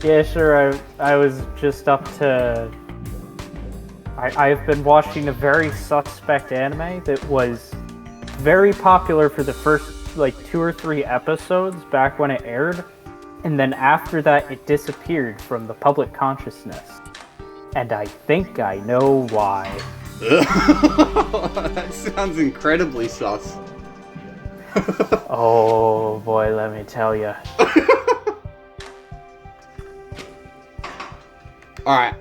Yeah, sure, I was just up to... I've been watching a very suspect anime that was very popular for the first, like, 2 or 3 episodes back when it aired, and then after that it disappeared from the public consciousness. And I think I know why. That sounds incredibly sus. Oh boy, let me tell you. Alright.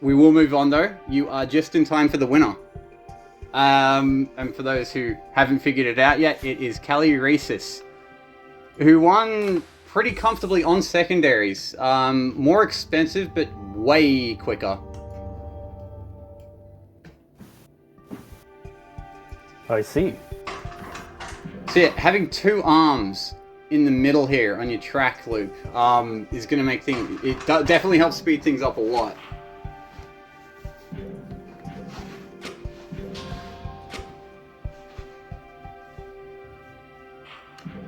We will move on though. You are just in time for the winner. And for those who haven't figured it out yet, it is Callie Reesis, who won pretty comfortably on secondaries. More expensive, but way quicker. I see. So yeah, having 2 arms in the middle here on your track loop is going to make things... It definitely helps speed things up a lot.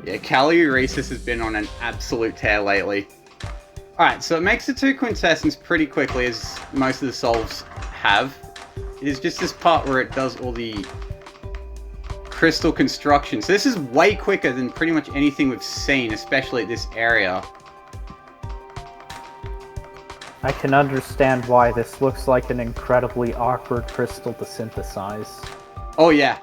Yeah, Caluresis has been on an absolute tear lately. Alright, so it makes the 2 quintessence pretty quickly, as most of the solves have. It is just this part where it does all the crystal construction. So this is way quicker than pretty much anything we've seen, especially at this area. I can understand why this looks like an incredibly awkward crystal to synthesize. Oh yeah.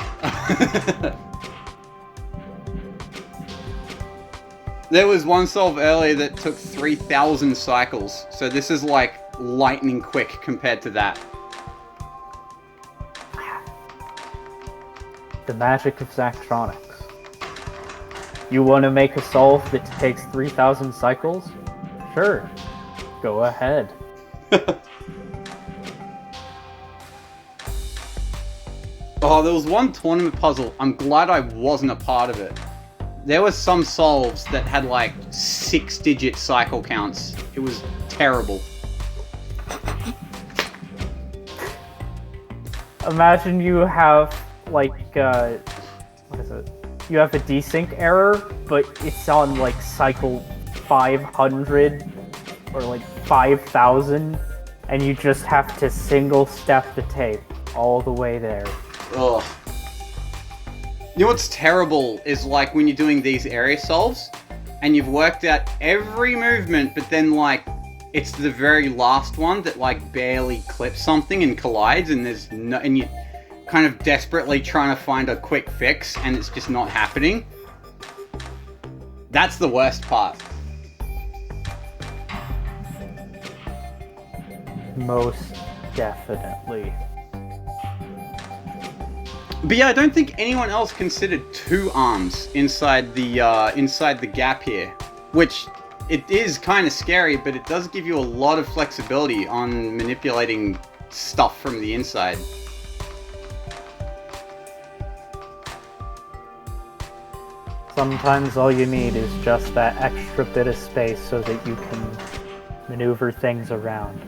There was one solve earlier that took 3,000 cycles, so this is like lightning quick compared to that. The magic of Zachtronics. You want to make a solve that takes 3,000 cycles? Sure. Go ahead. Oh, there was one tournament puzzle. I'm glad I wasn't a part of it. There were some solves that had like 6-digit cycle counts. It was terrible. Imagine you have like what is it? You have a desync error, but it's on like cycle 500 or like 5,000, and you just have to single step the tape all the way there. Ugh. You know what's terrible is like when you're doing these area solves and you've worked out every movement, but then like it's the very last one that like barely clips something and collides, and there's no, and you kind of desperately trying to find a quick fix and it's just not happening. That's the worst part. Most definitely. But yeah, I don't think anyone else considered 2 arms inside the gap here, which it is kind of scary, but it does give you a lot of flexibility on manipulating stuff from the inside. Sometimes all you need is just that extra bit of space so that you can maneuver things around.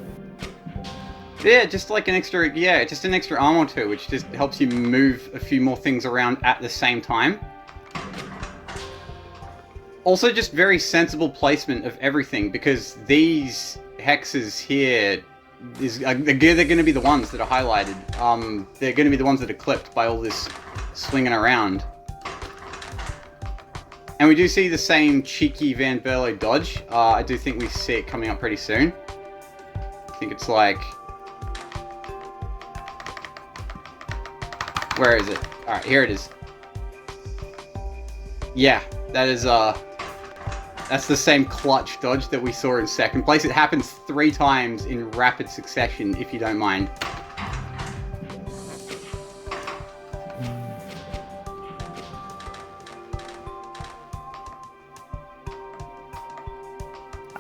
Yeah, just like an extra, just an extra arm or 2, which just helps you move a few more things around at the same time. Also, just very sensible placement of everything, because these hexes here they're going to be the ones that are highlighted. They're going to be the ones that are clipped by all this swinging around. And we do see the same cheeky Van Berlo dodge. I do think we see it coming up pretty soon. I think it's like... Where is it? Alright, here it is. Yeah, that is, that's the same clutch dodge that we saw in second place. It happens 3 times in rapid succession, if you don't mind.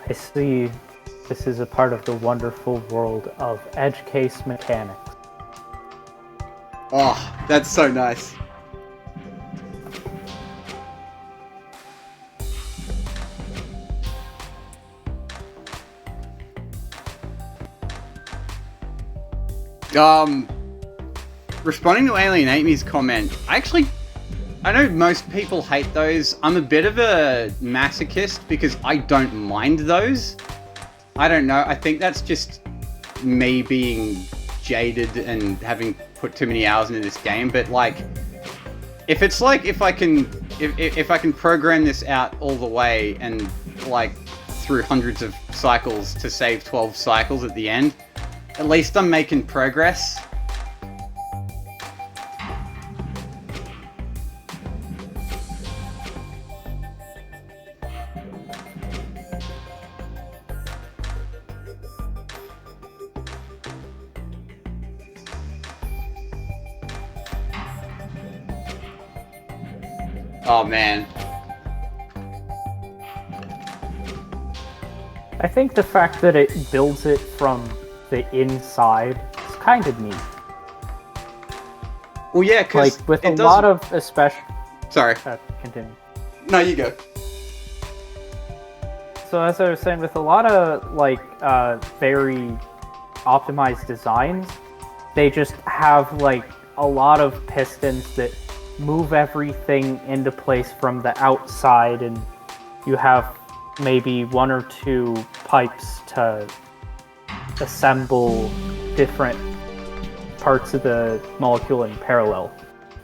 I see this is a part of the wonderful world of edge case mechanics. Oh, that's so nice. Responding to Alien Ate Me's comment, I know most people hate those. I'm a bit of a masochist because I don't mind those. I don't know, I think that's just me being jaded and having put too many hours into this game, but like, if it's like, if I can program this out all the way and like through hundreds of cycles to save 12 cycles at the end, at least I'm making progress. Oh man. I think the fact that it builds it from the inside is kind of neat. Well, yeah, because like with a lot of especially. Sorry. Continue. No, you go. So as I was saying, with a lot of like very optimized designs, they just have like a lot of pistons that move everything into place from the outside, and you have maybe 1 or 2 pipes to assemble different parts of the molecule in parallel.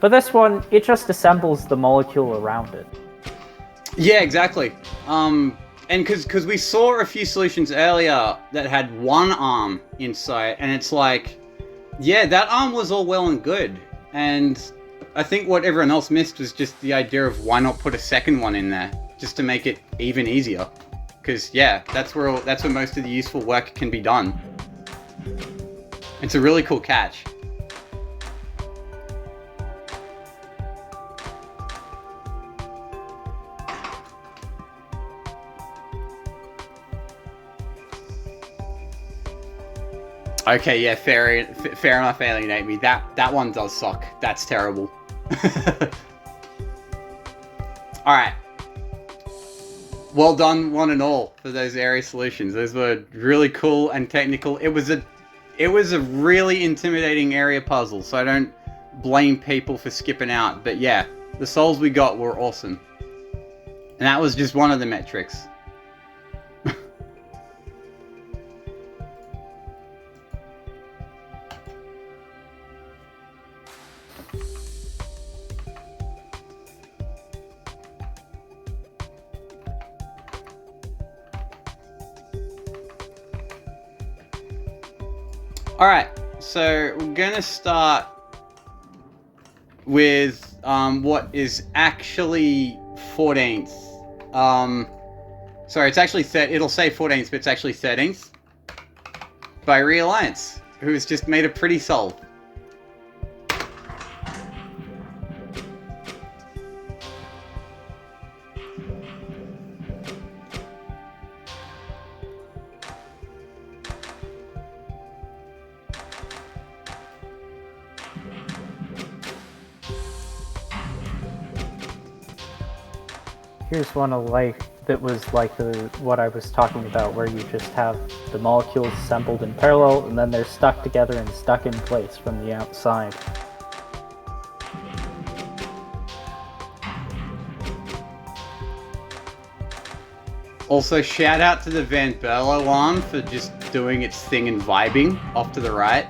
But this one, it just assembles the molecule around it. Yeah, exactly. And because we saw a few solutions earlier that had 1 arm inside, and it's like, yeah, that arm was all well and good. And I think what everyone else missed was just the idea of why not put a second one in there, just to make it even easier. Because, yeah, that's where most of the useful work can be done. It's a really cool catch. Okay, yeah, fair enough, alienate me. That one does suck. That's terrible. Alright. Well done, one and all, for those area solutions. Those were really cool and technical. It was a really intimidating area puzzle, so I don't blame people for skipping out. But yeah, the souls we got were awesome. And that was just one of the metrics. Alright, so we're gonna start with what is actually 14th. Sorry, it's actually it'll say 14th, but it's actually 13th. By Realliance, who's just made a pretty solve. Here's one that was like what I was talking about, where you just have the molecules assembled in parallel, and then they're stuck together and stuck in place from the outside. Also, shout out to the Van Berlo arm for just doing its thing and vibing off to the right.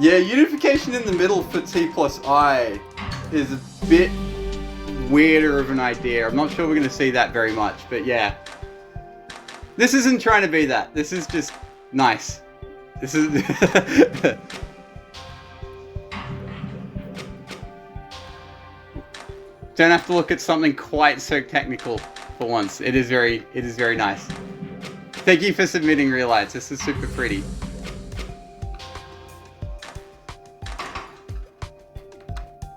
Yeah, unification in the middle for T plus I is a bit weirder of an idea. I'm not sure we're going to see that very much, but yeah. This isn't trying to be that. This is just nice. This is... Don't have to look at something quite so technical for once. It is very nice. Thank you for submitting Realize. This is super pretty.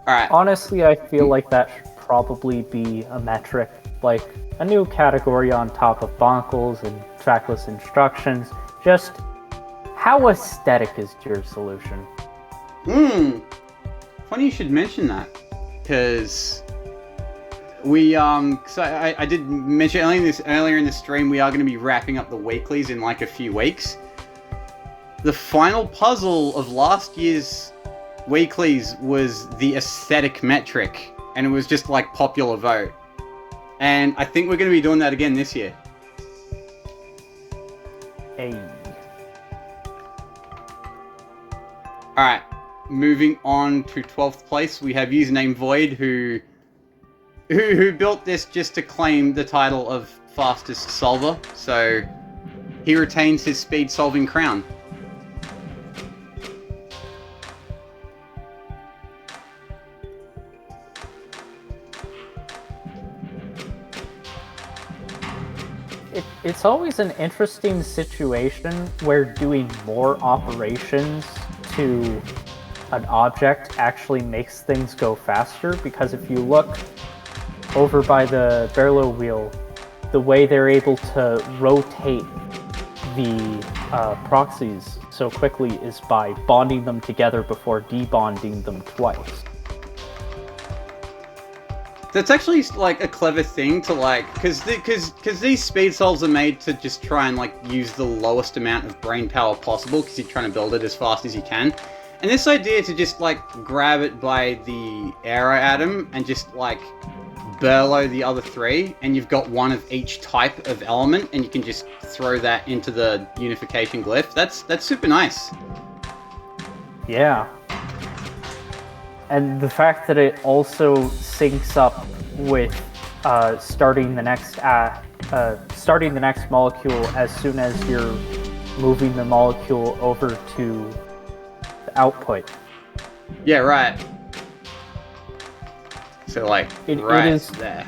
Alright. Honestly, I feel like that should probably be a metric, like a new category on top of bonkles and trackless instructions. Just how aesthetic is your solution? Funny you should mention that, because we so I did mention earlier in the stream, we are going to be wrapping up the weeklies in like a few weeks. The final puzzle of last year's weeklies was the aesthetic metric, and it was just like popular vote. And I think we're going to be doing that again this year. Hey. Alright, moving on to 12th place, we have username Void, who built this just to claim the title of fastest solver, so he retains his speed solving crown. It's always an interesting situation where doing more operations to an object actually makes things go faster, because if you look over by the Berlo wheel, the way they're able to rotate the proxies so quickly is by bonding them together before debonding them twice. That's actually like a clever thing to like, because these speed solves are made to just try and like use the lowest amount of brain power possible, because you're trying to build it as fast as you can. And this idea to just like grab it by the aero atom and just like burlow the other three, and you've got one of each type of element, and you can just throw that into the unification glyph. That's super nice. Yeah. And the fact that it also syncs up with starting the next molecule as soon as you're moving the molecule over to the output. Yeah, right. So like it is there.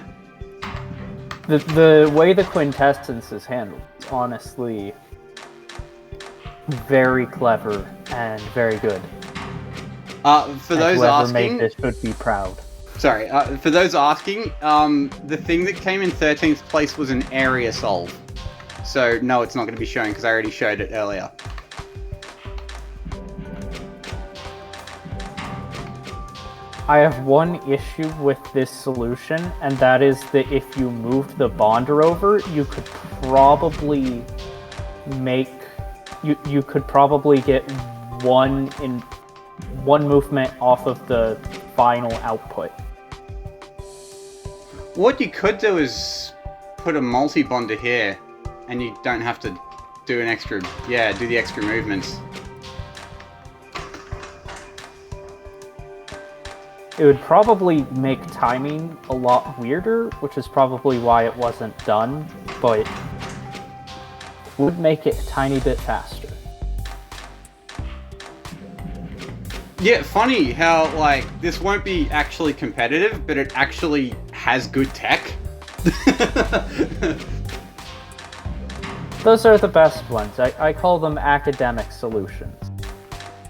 The way the quintessence is handled is honestly very clever and very good. For those asking, made this should be proud. Sorry, for those asking, the thing that came in 13th place was an area solve. So no, it's not going to be shown because I already showed it earlier. I have one issue with this solution, and that is that if you moved the bonder over, you could probably get one movement off of the final output. What you could do is put a multi-bonder here, and you don't have to do the extra movements. It would probably make timing a lot weirder, which is probably why it wasn't done, but would make it a tiny bit faster. Yeah, funny how, like, this won't be actually competitive, but it actually has good tech. Those are the best ones. I call them academic solutions.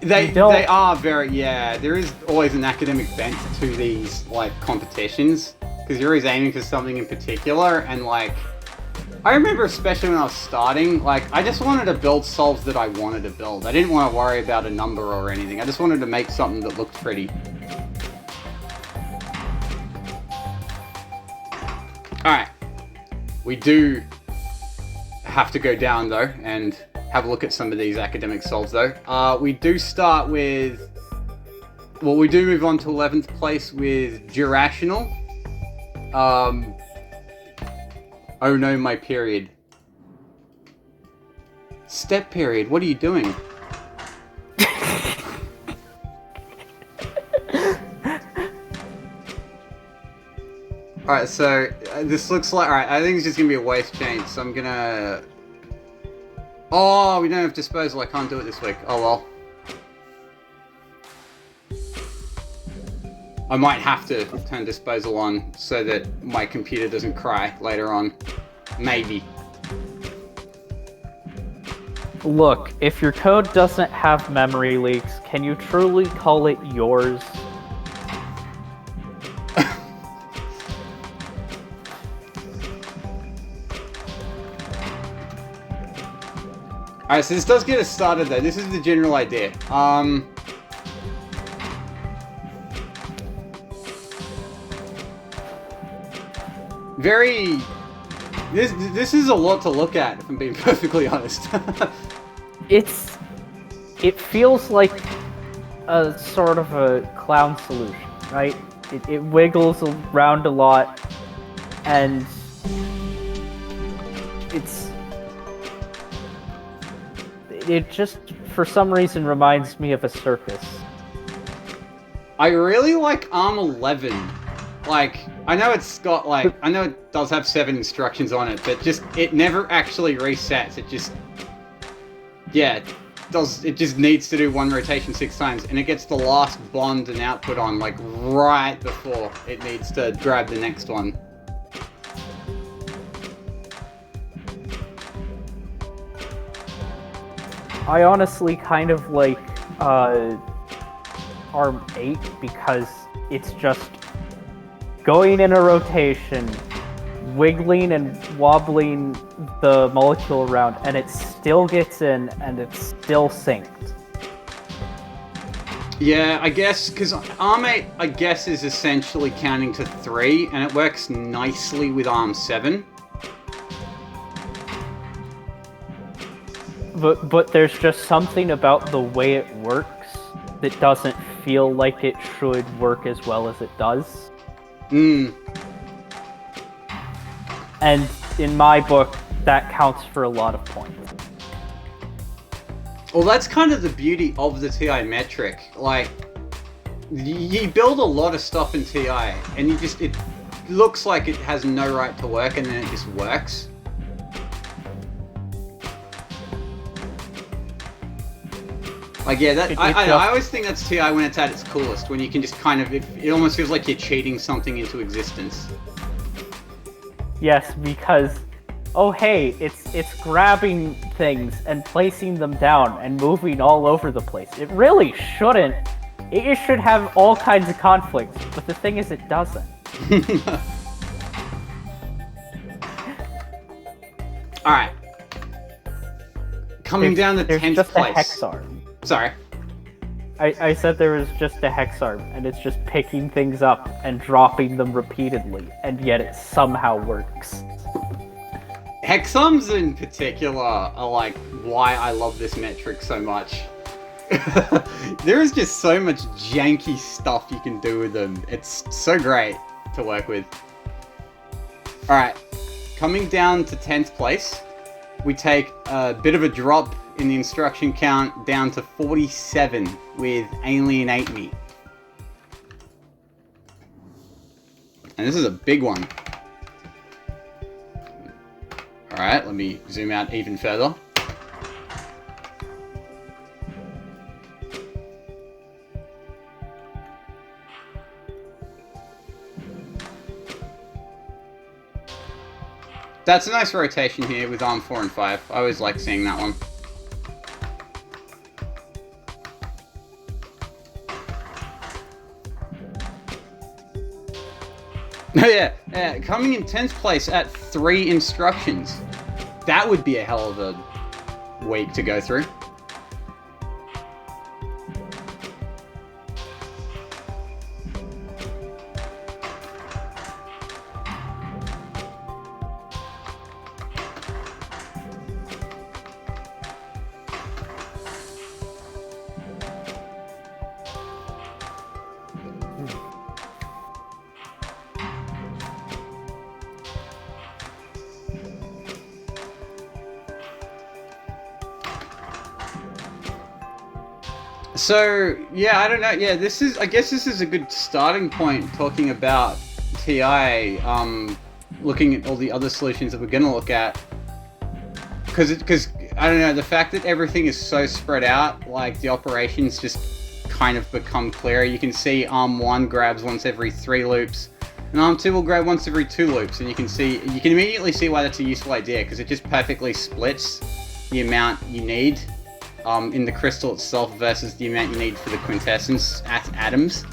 They are very, yeah, there is always an academic bent to these, like, competitions, because you're always aiming for something in particular, and, like, I remember especially when I was starting, like, I just wanted to build solves that I wanted to build. I didn't want to worry about a number or anything. I just wanted to make something that looked pretty. Alright. We do have to go down, though, and have a look at some of these academic solves, though. We do start with... Well, we do move on to 11th place with Durational. Oh no, my period. Step period, what are you doing? Alright, so this looks like... Alright, I think it's just gonna be a waste change, so I'm gonna... Oh, we don't have disposal, I can't do it this week. Oh well. I might have to turn disposal on so that my computer doesn't cry later on. Maybe. Look, if your code doesn't have memory leaks, can you truly call it yours? Alright, so this does get us started though. This is the general idea. This is a lot to look at, if I'm being perfectly honest. It feels like a sort of a clown solution, right? It wiggles around a lot, and it just, for some reason, reminds me of a circus. I really like ARM 11. Like, I know it's got, like, I know it does have 7 instructions on it, but just, it never actually resets. It just, yeah, it just needs to do one rotation 6 times, and it gets the last bond and output on, like, right before it needs to grab the next one. I honestly kind of like ARM 8 because it's just going in a rotation, wiggling and wobbling the molecule around, and it still gets in and it's still synced. Yeah, I guess, because ARM 8, I guess, is essentially counting to 3, and it works nicely with ARM 7. But there's just something about the way it works that doesn't feel like it should work as well as it does. And in my book, that counts for a lot of points. Well, that's kind of the beauty of the TI metric. Like, you build a lot of stuff in TI, and it looks like it has no right to work, and then it just works. Like, yeah, I always think that's TI when it's at its coolest, when you can just kind of, it almost feels like you're cheating something into existence. Yes, because, oh hey, it's grabbing things and placing them down and moving all over the place. It really shouldn't. It should have all kinds of conflicts, but the thing is, it doesn't. Alright. Coming down the 10th place. There's just a hex arm. Sorry. I said there was just a hex arm, and it's just picking things up and dropping them repeatedly, and yet it somehow works. Hexarms in particular are like why I love this metric so much. There is just so much janky stuff you can do with them. It's so great to work with. Alright, coming down to 10th place, we take a bit of a drop in the instruction count down to 47 with Alienate Me. And this is a big one. Alright, let me zoom out even further. That's a nice rotation here with ARM 4 and 5. I always like seeing that one. Oh yeah, coming in 10th place at 3 instructions. That would be a hell of a week to go through. So, yeah, I don't know. Yeah, I guess this is a good starting point talking about TI, looking at all the other solutions that we're going to look at. Because, I don't know, the fact that everything is so spread out, like, the operations just kind of become clearer. You can see ARM 1 grabs once every 3 loops, and ARM 2 will grab once every 2 loops, and you can immediately see why that's a useful idea, because it just perfectly splits the amount you need in the crystal itself versus the amount you need for the quintessence atoms.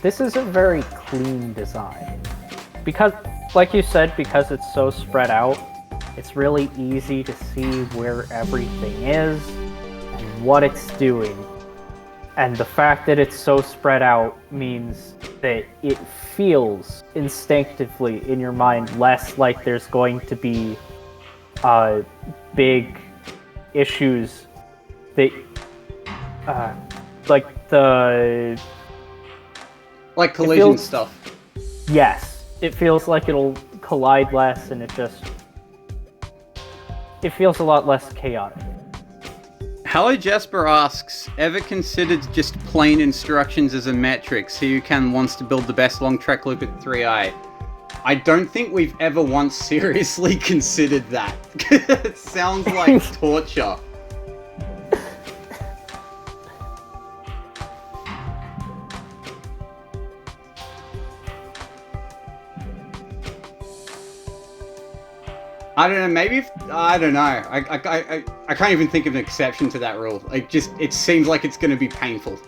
This is a very clean design. Because, like you said, because it's so spread out, it's really easy to see where everything is and what it's doing. And the fact that it's so spread out means that it feels instinctively in your mind less like there's going to be big issues that, like collision stuff. Yes, it feels like it'll collide less, and it feels a lot less chaotic. Hello Jasper asks, ever considered just plain instructions as a metric so you can wants to build the best long track loop at 3i? I don't think we've ever once seriously considered that. It sounds like torture. I don't know, maybe I don't know. I can't even think of an exception to that rule. It seems like it's going to be painful.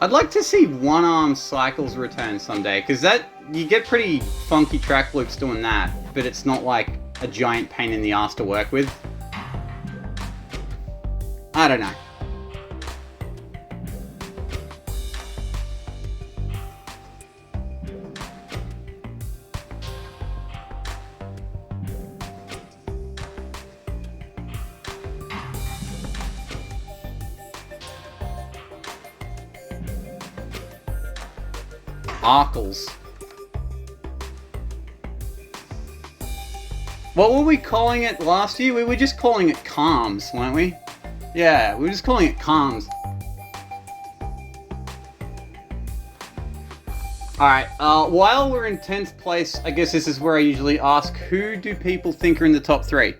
I'd like to see one-arm cycles return someday, because you get pretty funky track loops doing that, but it's not like a giant pain in the ass to work with. I don't know. Arkles. What were we calling it last year? We were just calling it calms, weren't we? Yeah, we were just calling it calms. Alright, while we're in 10th place, I guess this is where I usually ask, who do people think are in the top 3?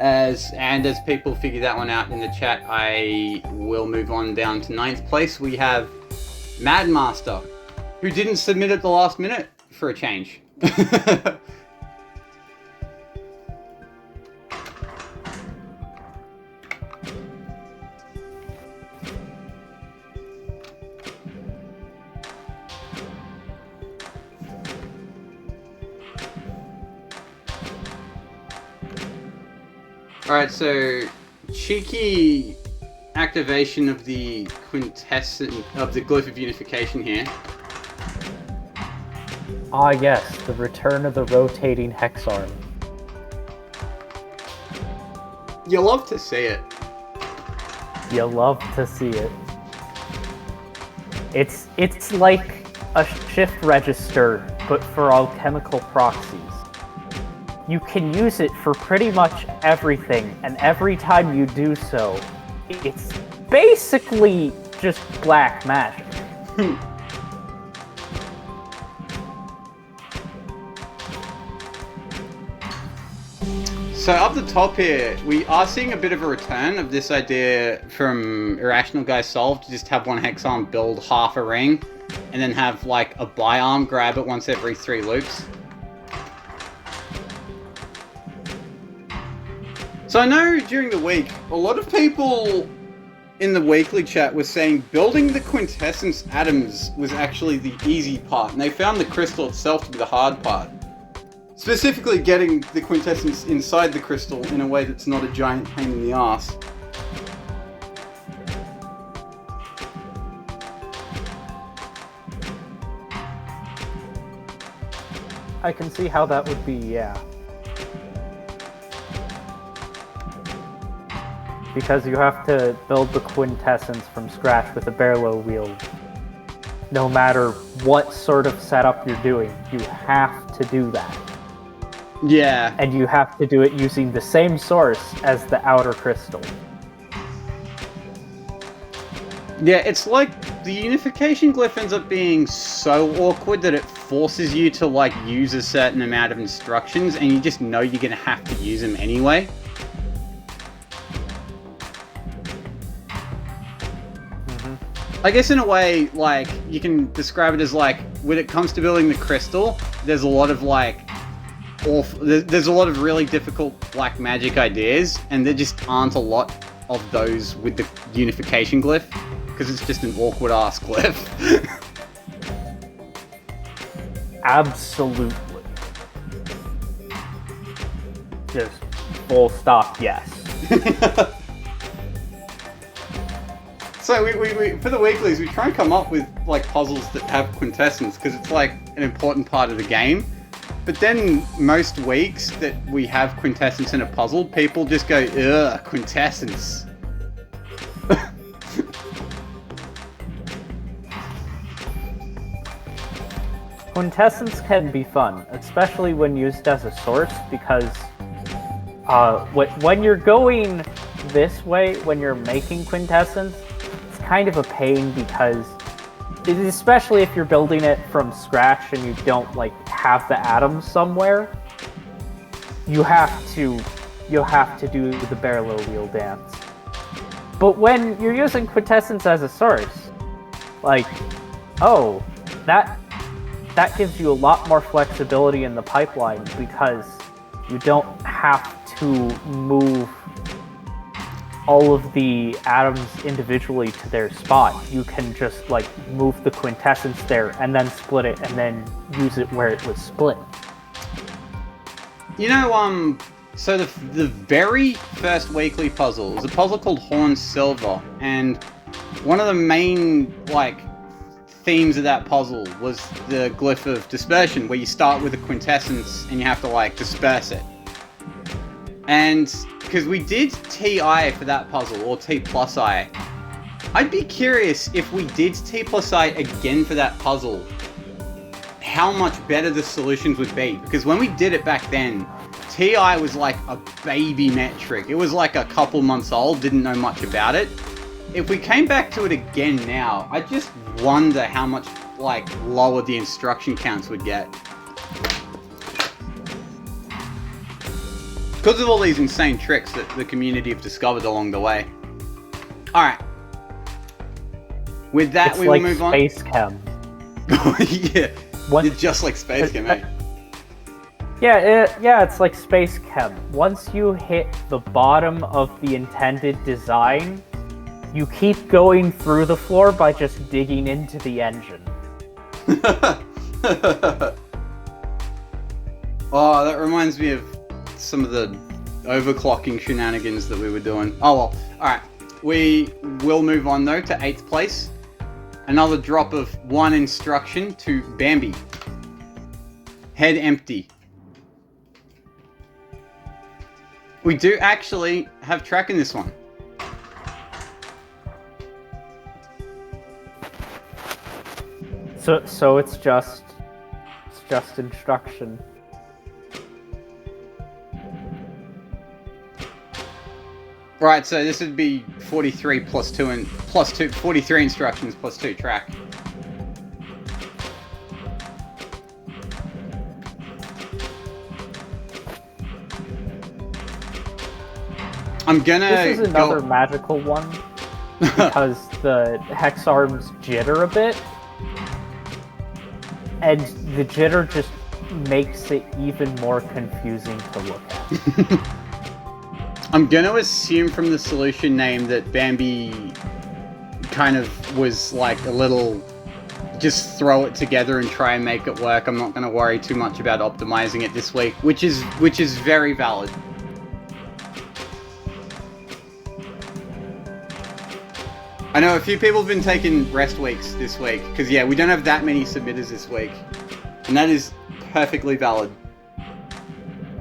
As people figure that one out in the chat, I will move on down to 9th place. We have Madmaster, who didn't submit at the last minute for a change. Alright, so cheeky activation of the quintessence of the glyph of unification here. Ah yes, the return of the rotating hex arm. You love to see it. You love to see it. It's like a shift register, but for alchemical proxies. You can use it for pretty much everything, and every time you do so, it's basically just black magic. So up the top here, we are seeing a bit of a return of this idea from Irrational Guy Solved to just have one hex arm build half a ring, and then have like a bi-arm grab it once every 3 loops. So I know during the week, a lot of people in the weekly chat were saying building the quintessence atoms was actually the easy part, and they found the crystal itself to be the hard part. Specifically getting the quintessence inside the crystal in a way that's not a giant pain in the ass. I can see how that would be, yeah. Because you have to build the quintessence from scratch with a Barlow wheel. No matter what sort of setup you're doing, you have to do that. Yeah. And you have to do it using the same source as the outer crystal. Yeah, it's like the unification glyph ends up being so awkward that it forces you to like use a certain amount of instructions, and you just know you're gonna have to use them anyway. I guess in a way, like, you can describe it as like, when it comes to building the crystal, there's a lot of like, there's a lot of really difficult black magic ideas, and there just aren't a lot of those with the unification glyph, because it's just an awkward ass glyph. Absolutely. Just full stop, yes. So we for the weeklies, we try and come up with like puzzles that have quintessence, because it's like an important part of the game. But then most weeks that we have quintessence in a puzzle, people just go, ugh, quintessence. Quintessence can be fun, especially when used as a source, because when you're going this way, when you're making quintessence, it's kind of a pain, because especially if you're building it from scratch and you don't like have the atoms somewhere, you have to do the Barlow wheel dance. But when you're using quintessence as a source, like, oh, that gives you a lot more flexibility in the pipeline, because You don't have to move all of the atoms individually to their spot. You can just like move the quintessence there and then split it and then use it where it was split. You know, so the very first weekly puzzle was a puzzle called Horn Silver, and one of the main like themes of that puzzle was the glyph of dispersion, where you start with a quintessence and you have to like disperse it. And because we did TI for that puzzle, or T plus I, I'd be curious if we did T plus I again for that puzzle, how much better the solutions would be. Because when we did it back then, TI was like a baby metric. It was like a couple months old, didn't know much about it. If we came back to it again now, I just wonder how much like lower the instruction counts would get. Because of all these insane tricks that the community have discovered along the way. Alright. With that, it's we like will move on. Space Chem. Yeah. It's just like Space Chem, eh? Yeah, it's like Space Chem. Once you hit the bottom of the intended design, you keep going through the floor by just digging into the engine. Oh, that reminds me of some of the overclocking shenanigans that we were doing. Oh well, alright. We will move on though to 8th place. Another drop of 1 instruction to Bambi. Head empty. We do actually have track in this one. So it's just instruction. Right, so this would be 43 plus 2 and plus 2, 43 instructions plus 2 track. I'm gonna This is another magical one because the hex arms jitter a bit, and the jitter just makes it even more confusing to look at. I'm gonna assume from the solution name that Bambi kind of was like a little just throw it together and try and make it work. I'm not gonna worry too much about optimizing it this week, which is very valid. I know a few people have been taking rest weeks this week, because yeah, we don't have that many submitters this week. And that is perfectly valid.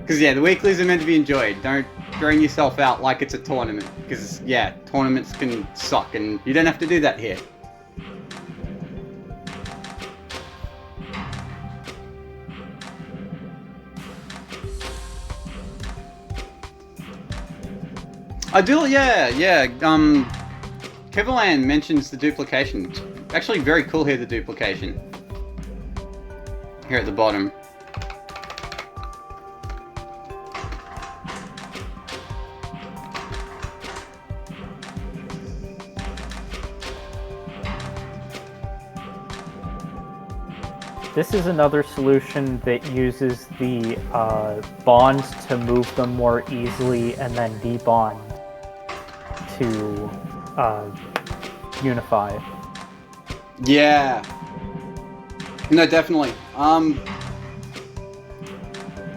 Because yeah, the weeklies are meant to be enjoyed. Don't drain yourself out like it's a tournament. Because yeah, tournaments can suck and you don't have to do that here. I do, yeah. Kevalan mentions the duplication. It's actually very cool here, the duplication. Here at the bottom. This is another solution that uses the bonds to move them more easily and then debond to unify. Yeah. No, definitely. I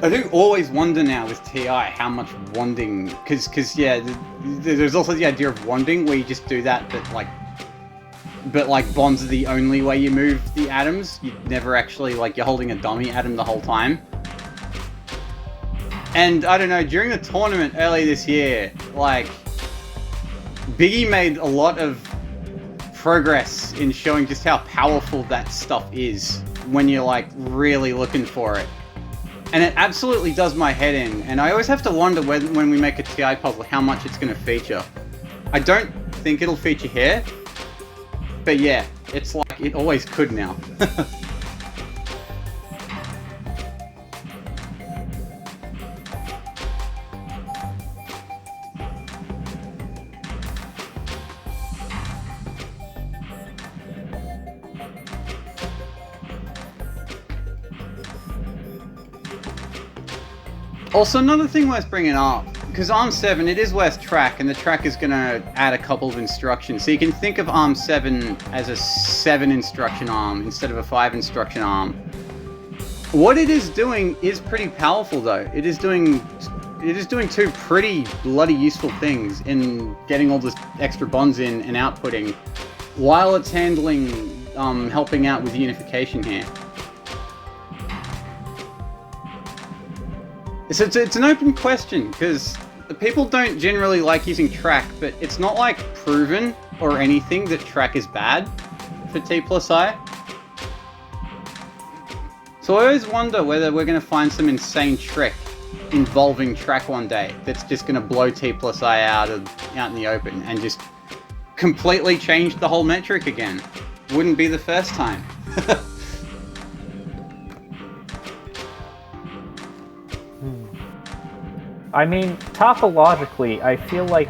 do always wonder now with TI how much wanding, because yeah, there's also the idea of wanding where you just do that, but like bonds are the only way you move the atoms. You never actually, like, you're holding a dummy atom the whole time. And I don't know, during the tournament early this year, like, Biggie made a lot of progress in showing just how powerful that stuff is when you're like really looking for it. And it absolutely does my head in, and I always have to wonder when we make a TI puzzle how much it's going to feature. I don't think it'll feature here, but yeah, it's like it always could now. Also, another thing worth bringing up, because ARM7, it is worth track, and the track is going to add a couple of instructions. So you can think of ARM7 as a 7 instruction ARM instead of a 5 instruction ARM. What it is doing is pretty powerful, though. It is doing two pretty bloody useful things in getting all this extra bonds in and outputting, while it's handling, helping out with unification here. So it's an open question, because people don't generally like using track, but it's not like proven or anything that track is bad for T+I. So I always wonder whether we're going to find some insane trick involving track one day that's just going to blow T+I out in the open and just completely change the whole metric again. Wouldn't be the first time. I mean, topologically, I feel like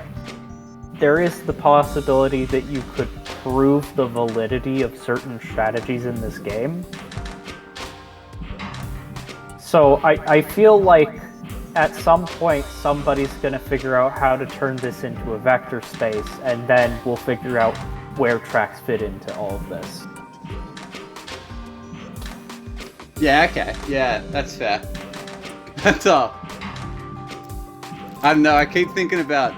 there is the possibility that you could prove the validity of certain strategies in this game. So I feel like at some point somebody's going to figure out how to turn this into a vector space, and then we'll figure out where tracks fit into all of this. Yeah, okay. Yeah, that's fair. That's I don't know, I keep thinking about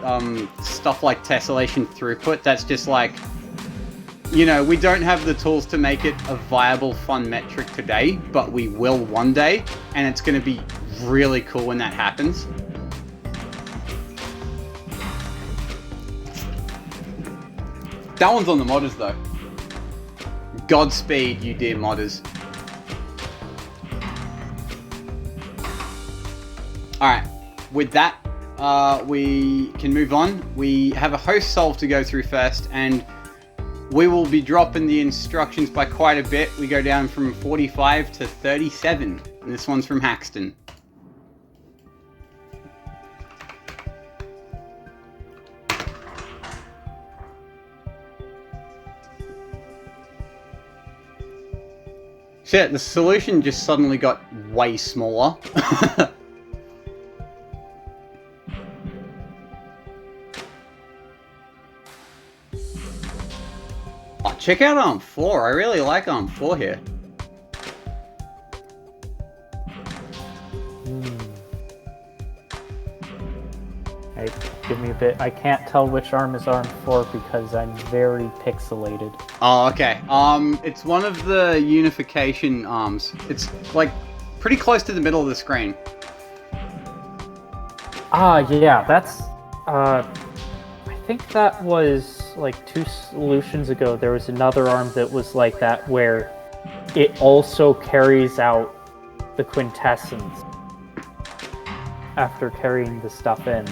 stuff like tessellation throughput. That's just like, you know, we don't have the tools to make it a viable, fun metric today, but we will one day, and it's going to be really cool when that happens. That one's on the modders, though. Godspeed, you dear modders. Alright, with that, we can move on. We have a host solve to go through first, and we will be dropping the instructions by quite a bit. We go down from 45 to 37, and this one's from Haxton. Shit, the solution just suddenly got way smaller. Oh, check out Arm 4. I really like Arm 4 here. Hey, give me a bit. I can't tell which arm is Arm 4 because I'm very pixelated. Oh, okay. It's one of the unification arms. It's like pretty close to the middle of the screen. Ah, yeah, that's I think that was like 2 solutions ago. There was another arm that was like that where it also carries out the quintessence after carrying the stuff in.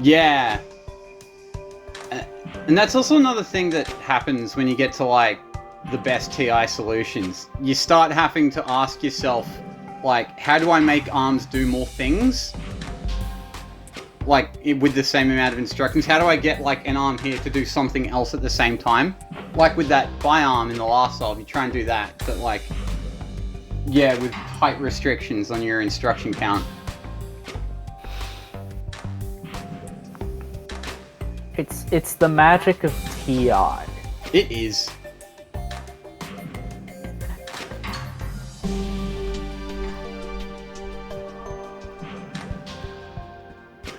Yeah. And that's also another thing that happens when you get to like the best TI solutions. You start having to ask yourself, like, how do I make arms do more things? Like, with the same amount of instructions. How do I get like an arm here to do something else at the same time? Like with that bi arm in the last solve, you try and do that, but like, yeah, with height restrictions on your instruction count. It's the magic of TI. It is.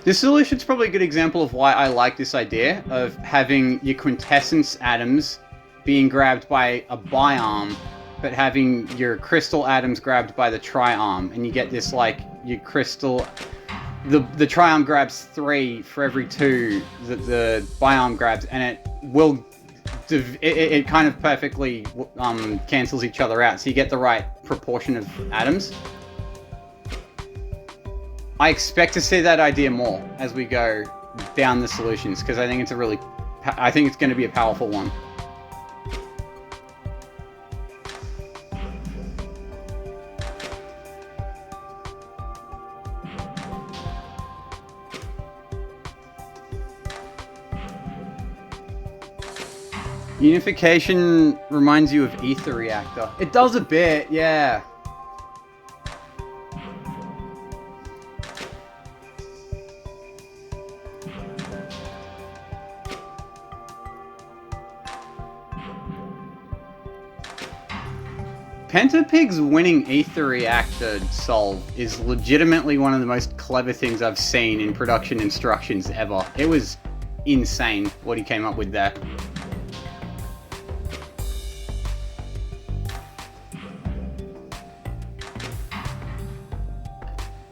This solution's probably a good example of why I like this idea of having your quintessence atoms being grabbed by a bi-arm, but having your crystal atoms grabbed by the tri-arm, and you get this like your crystal. The tri-arm grabs 3 for every 2 that the bi-arm grabs, and it will. It kind of perfectly cancels each other out, so you get the right proportion of atoms. I expect to see that idea more as we go down the solutions, because I think it's going to be a powerful one. Unification reminds you of ether reactor. It does a bit, yeah. Pentapig's winning ether reactor solve is legitimately one of the most clever things I've seen in production instructions ever. It was insane what he came up with there.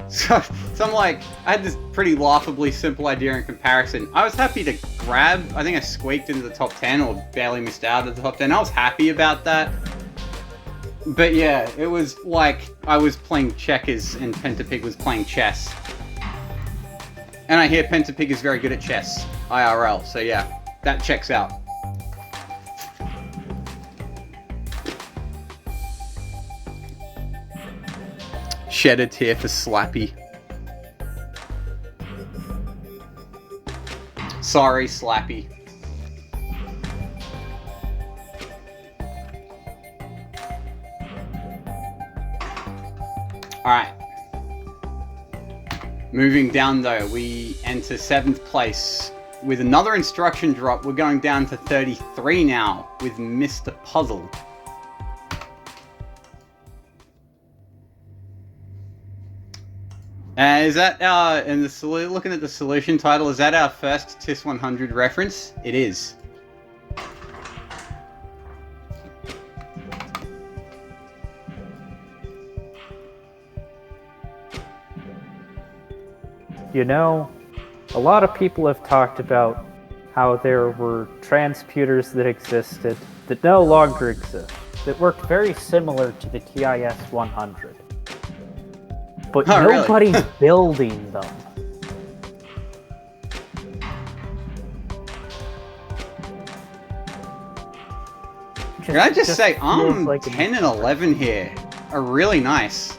So I'm like, I had this pretty laughably simple idea in comparison. I was happy to grab, I think I squeaked into the top 10 or barely missed out of the top 10. I was happy about that. But yeah, it was like I was playing checkers and Pentapig was playing chess. And I hear Pentapig is very good at chess, IRL, so yeah, that checks out. Shed a tear for Slappy. Sorry, Slappy. Alright. Moving down though, we enter 7th place. With another instruction drop, we're going down to 33 now with Mr. Puzzle. Is that our, looking at the solution title, is that our first TIS 100 reference? It is. You know, a lot of people have talked about how there were transputers that existed that no longer exist, that worked very similar to the TIS 100. But nobody's really? building them. Can I just say, ARM like 10 and 11 here are really nice.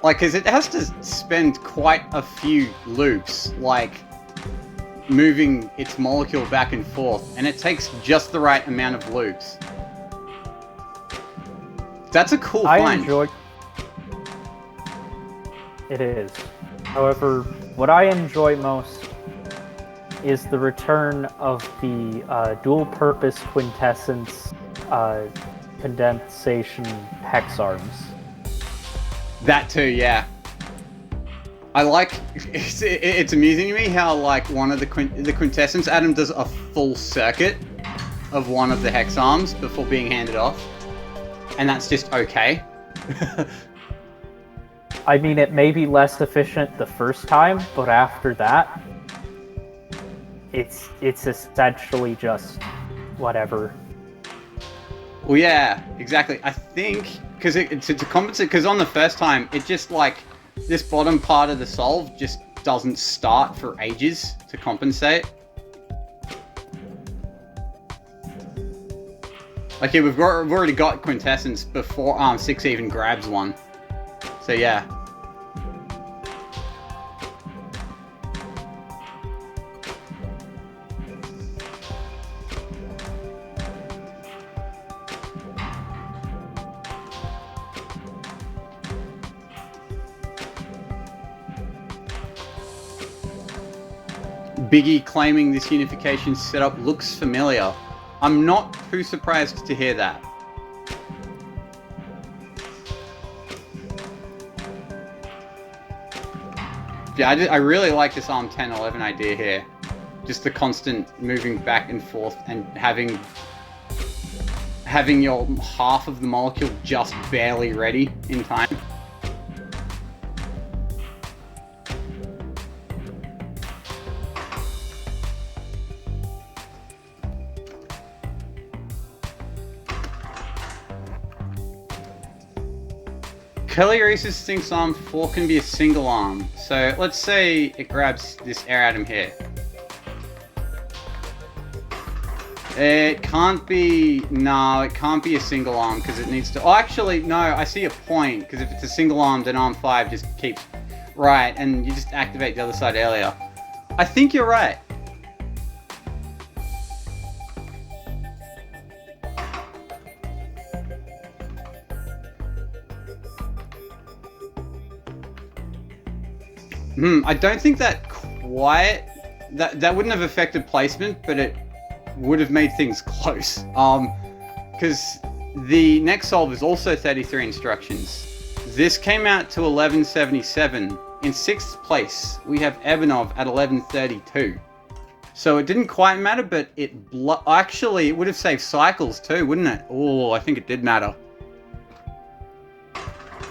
Like, cause it has to spend quite a few loops, like, moving its molecule back and forth, and it takes just the right amount of loops. That's a cool find. It is. However, what I enjoy most is the return of the dual-purpose quintessence condensation hex arms. That too, yeah. I like, it's amusing to me how like one of the quintessence, Adam does a full circuit of one of the hex arms before being handed off. And that's just okay. I mean, it may be less efficient the first time, but after that, it's essentially just whatever. Well, yeah, exactly. I think because to compensate, because on the first time, it just like this bottom part of the solve just doesn't start for ages to compensate. Like, yeah, we've already got quintessence before ARM 6 even grabs one. So yeah. Biggie claiming this unification setup looks familiar. I'm not too surprised to hear that. Yeah, I really like this ARM 1011 idea here. Just the constant moving back and forth and having your half of the molecule just barely ready in time. Kelly Reese's thinks ARM 4 can be a single arm. So let's say it grabs this air atom here. It can't be, no, it can't be a single arm because it needs to, oh actually, no, I see a point, because if it's a single arm then ARM 5 just keeps, right, and you just activate the other side earlier. I think you're right. I don't think that quite... That wouldn't have affected placement, but it would have made things close. Because the next solve is also 33 instructions. This came out to 1177. In 6th place, we have Ebenov at 1132. So it didn't quite matter, but actually, it would have saved cycles too, wouldn't it? Oh, I think it did matter.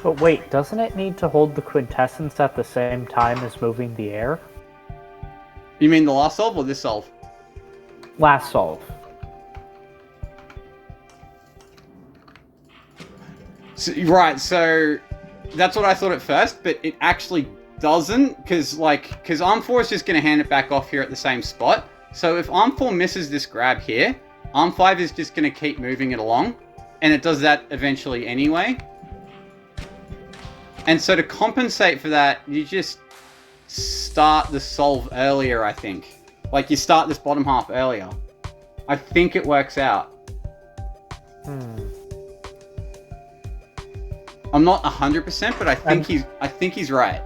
But wait, doesn't it need to hold the quintessence at the same time as moving the air? You mean the last solve or this solve? Last solve. Right, so that's what I thought at first, but it actually doesn't, because Arm 4 is just going to hand it back off here at the same spot. So if Arm 4 misses this grab here, Arm 5 is just going to keep moving it along, and it does that eventually anyway. And so to compensate for that, you just start the solve earlier, I think. Like, you start this bottom half earlier. I think it works out. I'm not 100%, but I think he's right.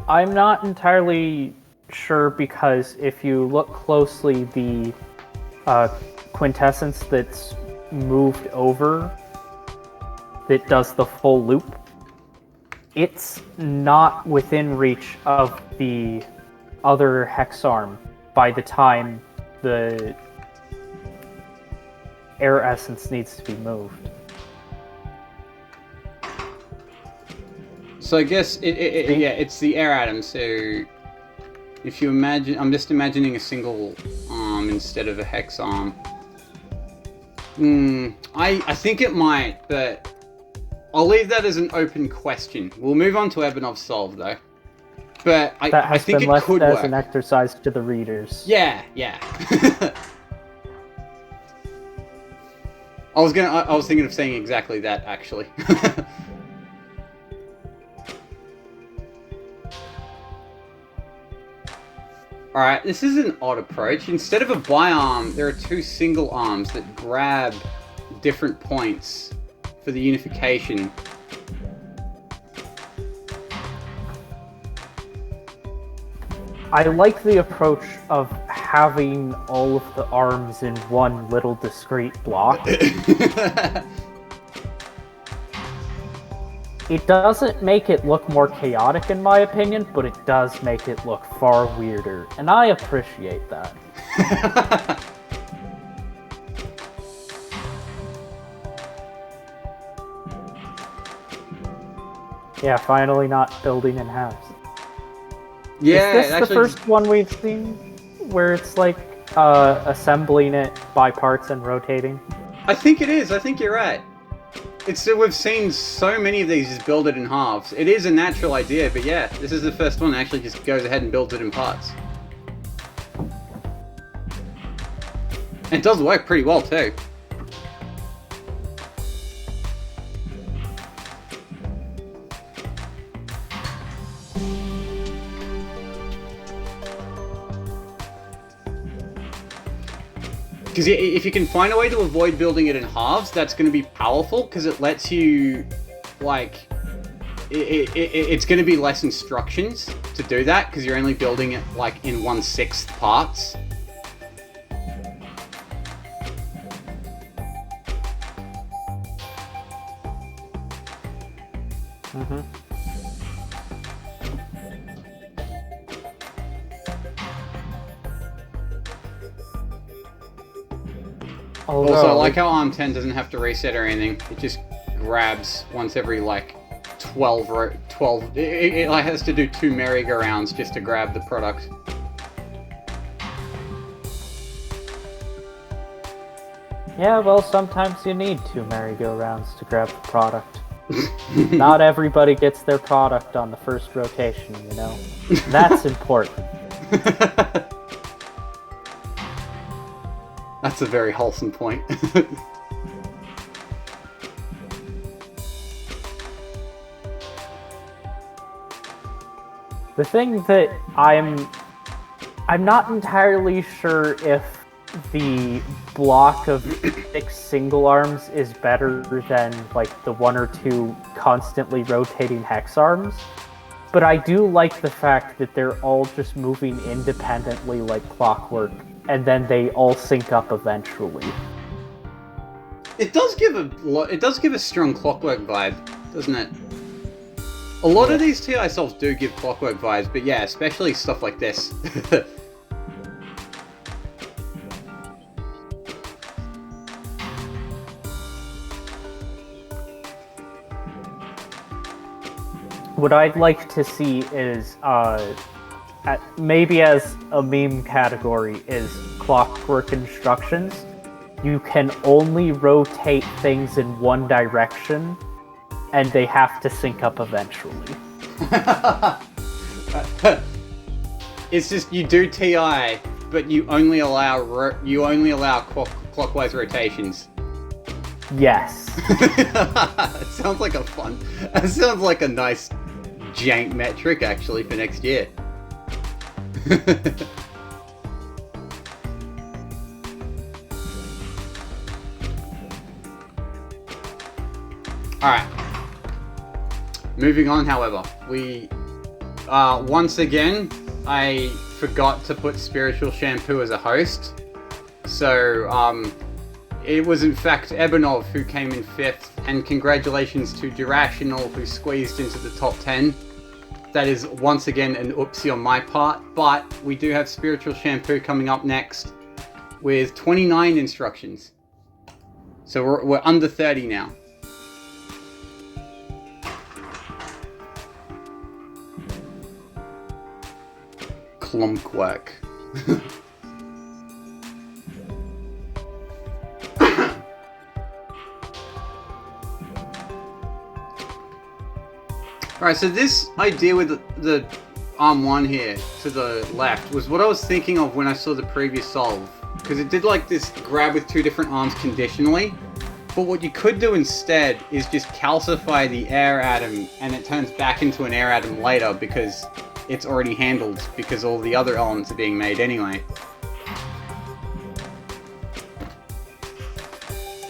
I'm not entirely sure, because if you look closely, the quintessence that's moved over that does the full loop, it's not within reach of the other hex arm by the time the air essence needs to be moved. So I guess it's the air atom. So if you imagine, I'm just imagining a single arm instead of a hex arm. I think it might, but I'll leave that as an open question. We'll move on to Ebenov's solve though. But I think it could work. As an exercise to the readers. Yeah. I was thinking of saying exactly that, actually. Alright, this is an odd approach. Instead of a bi-arm, there are 2 single arms that grab different points for the unification. I like the approach of having all of the arms in one little discrete block. It doesn't make it look more chaotic, in my opinion, but it does make it look far weirder, and I appreciate that. Yeah, finally not building in halves. Yeah, is this the first one we've seen where it's like assembling it by parts and rotating? I think it is. I think you're right. We've seen so many of these just build it in halves. It is a natural idea, but yeah, this is the first one that actually just goes ahead and builds it in parts. And it does work pretty well too. Because if you can find a way to avoid building it in halves, that's going to be powerful, because it lets you, like, it's going to be less instructions to do that, because you're only building it, like, in 1/6 parts. Also, I like how Arm 10 doesn't have to reset or anything. It just grabs once every, like, 12... It has to do 2 merry-go-rounds just to grab the product. Yeah, well, sometimes you need 2 merry-go-rounds to grab the product. Not everybody gets their product on the first rotation, you know? That's important. That's a very wholesome point. The thing that I'm not entirely sure if the block of 6 single arms is better than like the 1 or 2 constantly rotating hex arms, But I do like the fact that they're all just moving independently like clockwork, and then they all sync up eventually. It does give a strong clockwork vibe, doesn't it? A lot of these TI solves do give clockwork vibes, but yeah, especially stuff like this. What I'd like to see is, maybe as a meme category, is clockwork instructions. You can only rotate things in one direction, and they have to sync up eventually. It's just you do TI, but you only allow clockwise rotations. Yes. It sounds like It sounds like a nice jank metric actually for next year. Alright. Moving on, however, we once again I forgot to put Spiritual Shampoo as a host. So it was in fact Ebonov who came in 5th, and congratulations to Durational who squeezed into the top 10. That is once again an oopsie on my part, but we do have Spiritual Shampoo coming up next with 29 instructions. So we're under 30 now. Clumpwork. Alright, so this idea with the arm 1 here to the left was what I was thinking of when I saw the previous solve. Because it did like this grab with 2 different arms conditionally. But what you could do instead is just calcify the air atom and it turns back into an air atom later because it's already handled because all the other elements are being made anyway.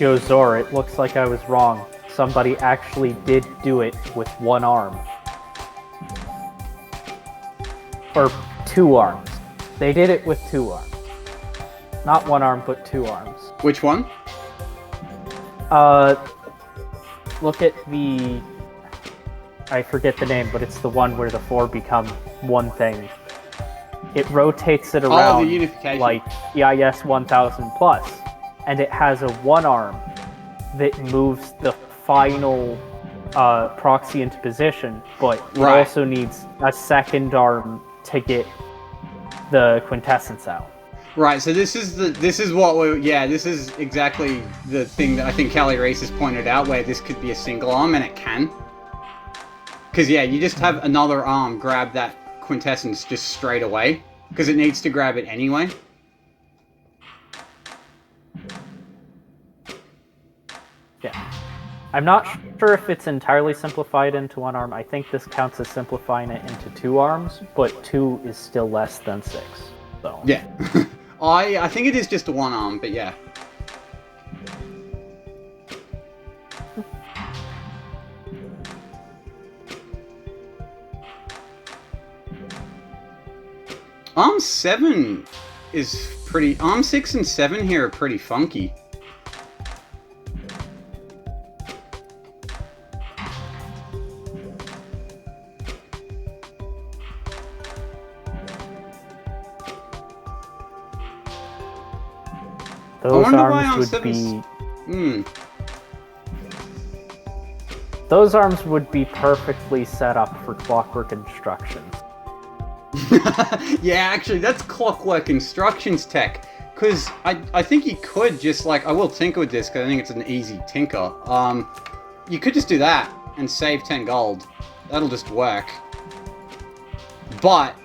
Yo, Zor, it looks like I was wrong. Somebody actually did do it with 1 arm. Or 2 arms. They did it with 2 arms. Not 1 arm, but 2 arms. Which one? Look at the... I forget the name, but it's the one where the 4 become one thing. It rotates it around the unification. Like EIS 1000 plus. And it has a 1 arm that moves the final proxy into position, but it also needs a 2nd arm to get the quintessence out. Right, so this is exactly the thing that I think Callie Reese has pointed out, where this could be a single arm, and it can. Because yeah, you just have another arm grab that quintessence just straight away, because it needs to grab it anyway. Yeah. I'm not sure if it's entirely simplified into 1 arm. I think this counts as simplifying it into 2 arms, but 2 is still less than 6. So yeah. I think it is just a 1 arm, but yeah. Arm 7 is pretty... Arm 6 and 7 here are pretty funky. Those arms would be... Those arms would be perfectly set up for clockwork instructions. Yeah, actually, that's clockwork instructions tech. Because I think you could just, like... I will tinker with this, because I think it's an easy tinker. You could just do that and save 10 gold. That'll just work. But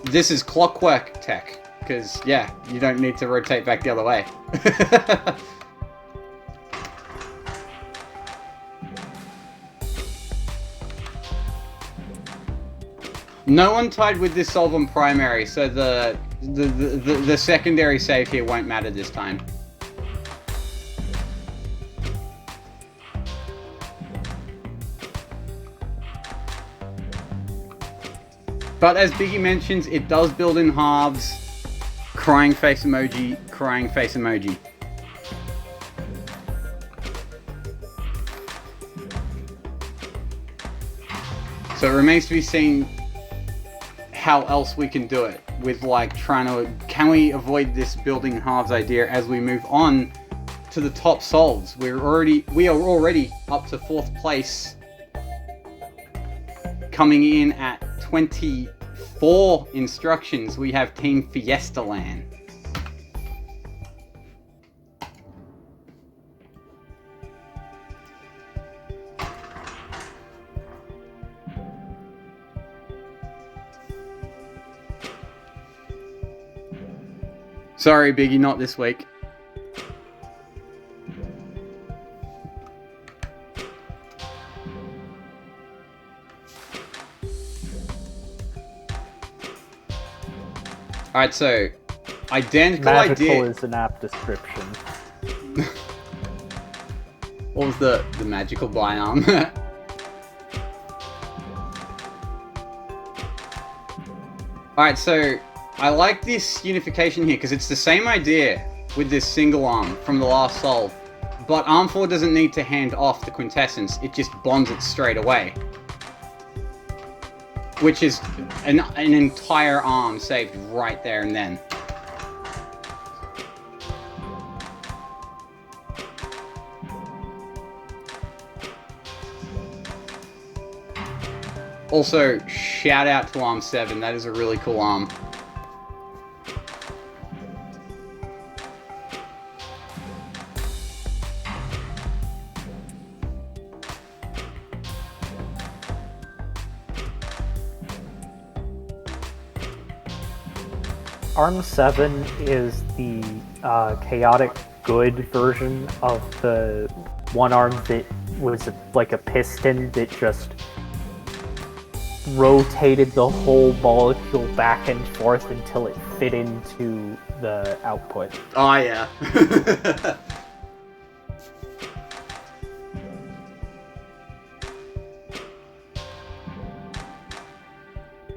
this is clockwork tech. Because, yeah, you don't need to rotate back the other way. No one tied with this solve on primary, so the secondary save here won't matter this time. But as Biggie mentions, it does build in halves. Crying face emoji, crying face emoji. So it remains to be seen how else we can do it with like trying to, can we avoid this building halves idea as we move on to the top solves. We are already up to 4th place, coming in at 24 instructions. We have Team Fiesta Land. Sorry, Biggie, not this week. Alright, so identical Magical idea. is an apt description. What was the magical biome? Alright, so I like this unification here because it's the same idea with this single arm from the last solve, but arm 4 doesn't need to hand off the quintessence, it just bonds it straight away. Which is an entire arm saved right there and then. Also, shout out to arm 7, that is a really cool arm. Arm 7 is the chaotic good version of the one arm that was like a piston that just rotated the whole molecule back and forth until it fit into the output. Oh yeah.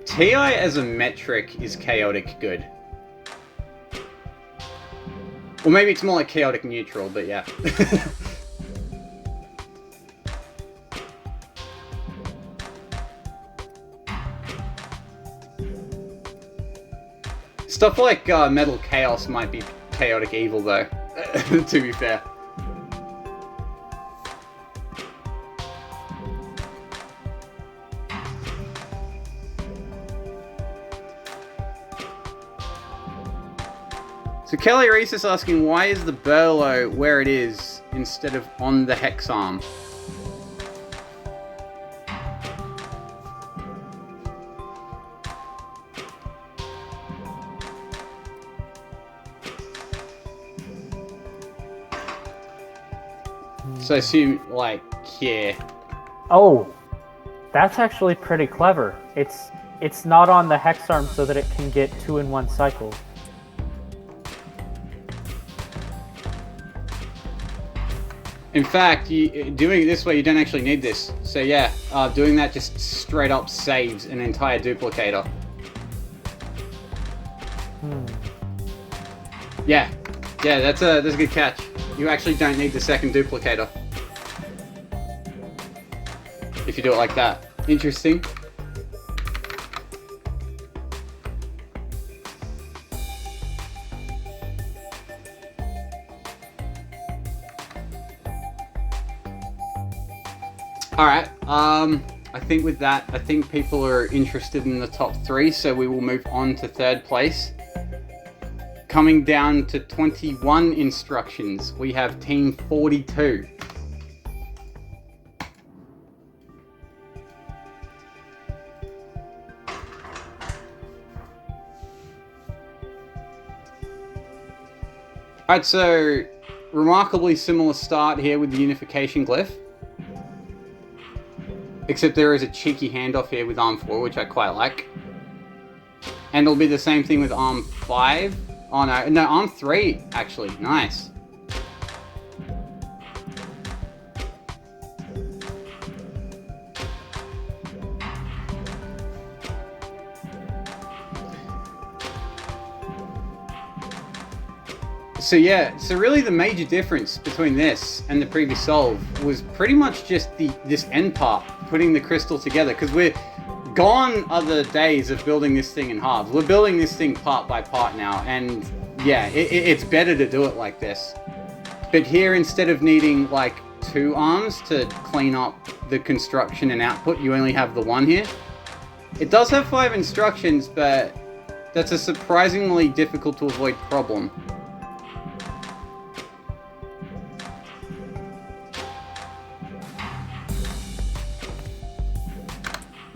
TI as a metric is chaotic good. Or maybe it's more like chaotic neutral, but yeah. Stuff like Metal Chaos might be chaotic evil though, to be fair. So Kelly Reese is asking, why is the Burlo where it is instead of on the hex arm? So I assume, like, here. Oh, that's actually pretty clever. It's not on the hex arm so that it can get 2-in-1 cycles. In fact, doing it this way, you don't actually need this. So yeah, doing that just straight up saves an entire duplicator. Yeah, that's a good catch. You actually don't need the second duplicator if you do it like that. Interesting. Alright, I think with that, I think people are interested in the top 3, so we will move on to 3rd place. Coming down to 21 instructions, we have Team 42. Alright, so remarkably similar start here with the unification glyph. Except there is a cheeky handoff here with arm 4, which I quite like. And it'll be the same thing with arm 5. Oh no, arm 3, actually. Nice. So yeah, so really the major difference between this and the previous solve was pretty much just this end part, putting the crystal together, because we're gone are the days of building this thing in halves. We're building this thing part by part now, and yeah, it's better to do it like this. But here, instead of needing like 2 arms to clean up the construction and output, you only have the one here. It does have 5 instructions, but that's a surprisingly difficult to avoid problem.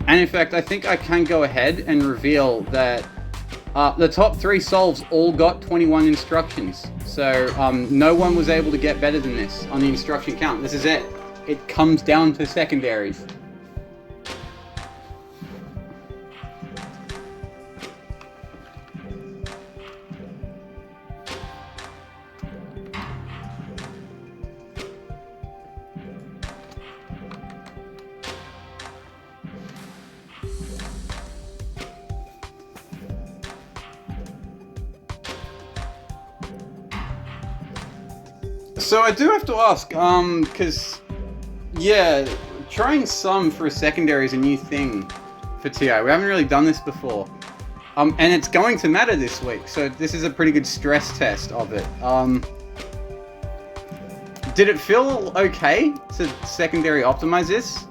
And in fact, I think I can go ahead and reveal that the top 3 solves all got 21 instructions. So no one was able to get better than this on the instruction count. This is it. It comes down to secondaries. So I do have to ask, because, yeah, trying some for a secondary is a new thing for TI. We haven't really done this before. And it's going to matter this week, so this is a pretty good stress test of it. Did it feel okay to secondary optimize this?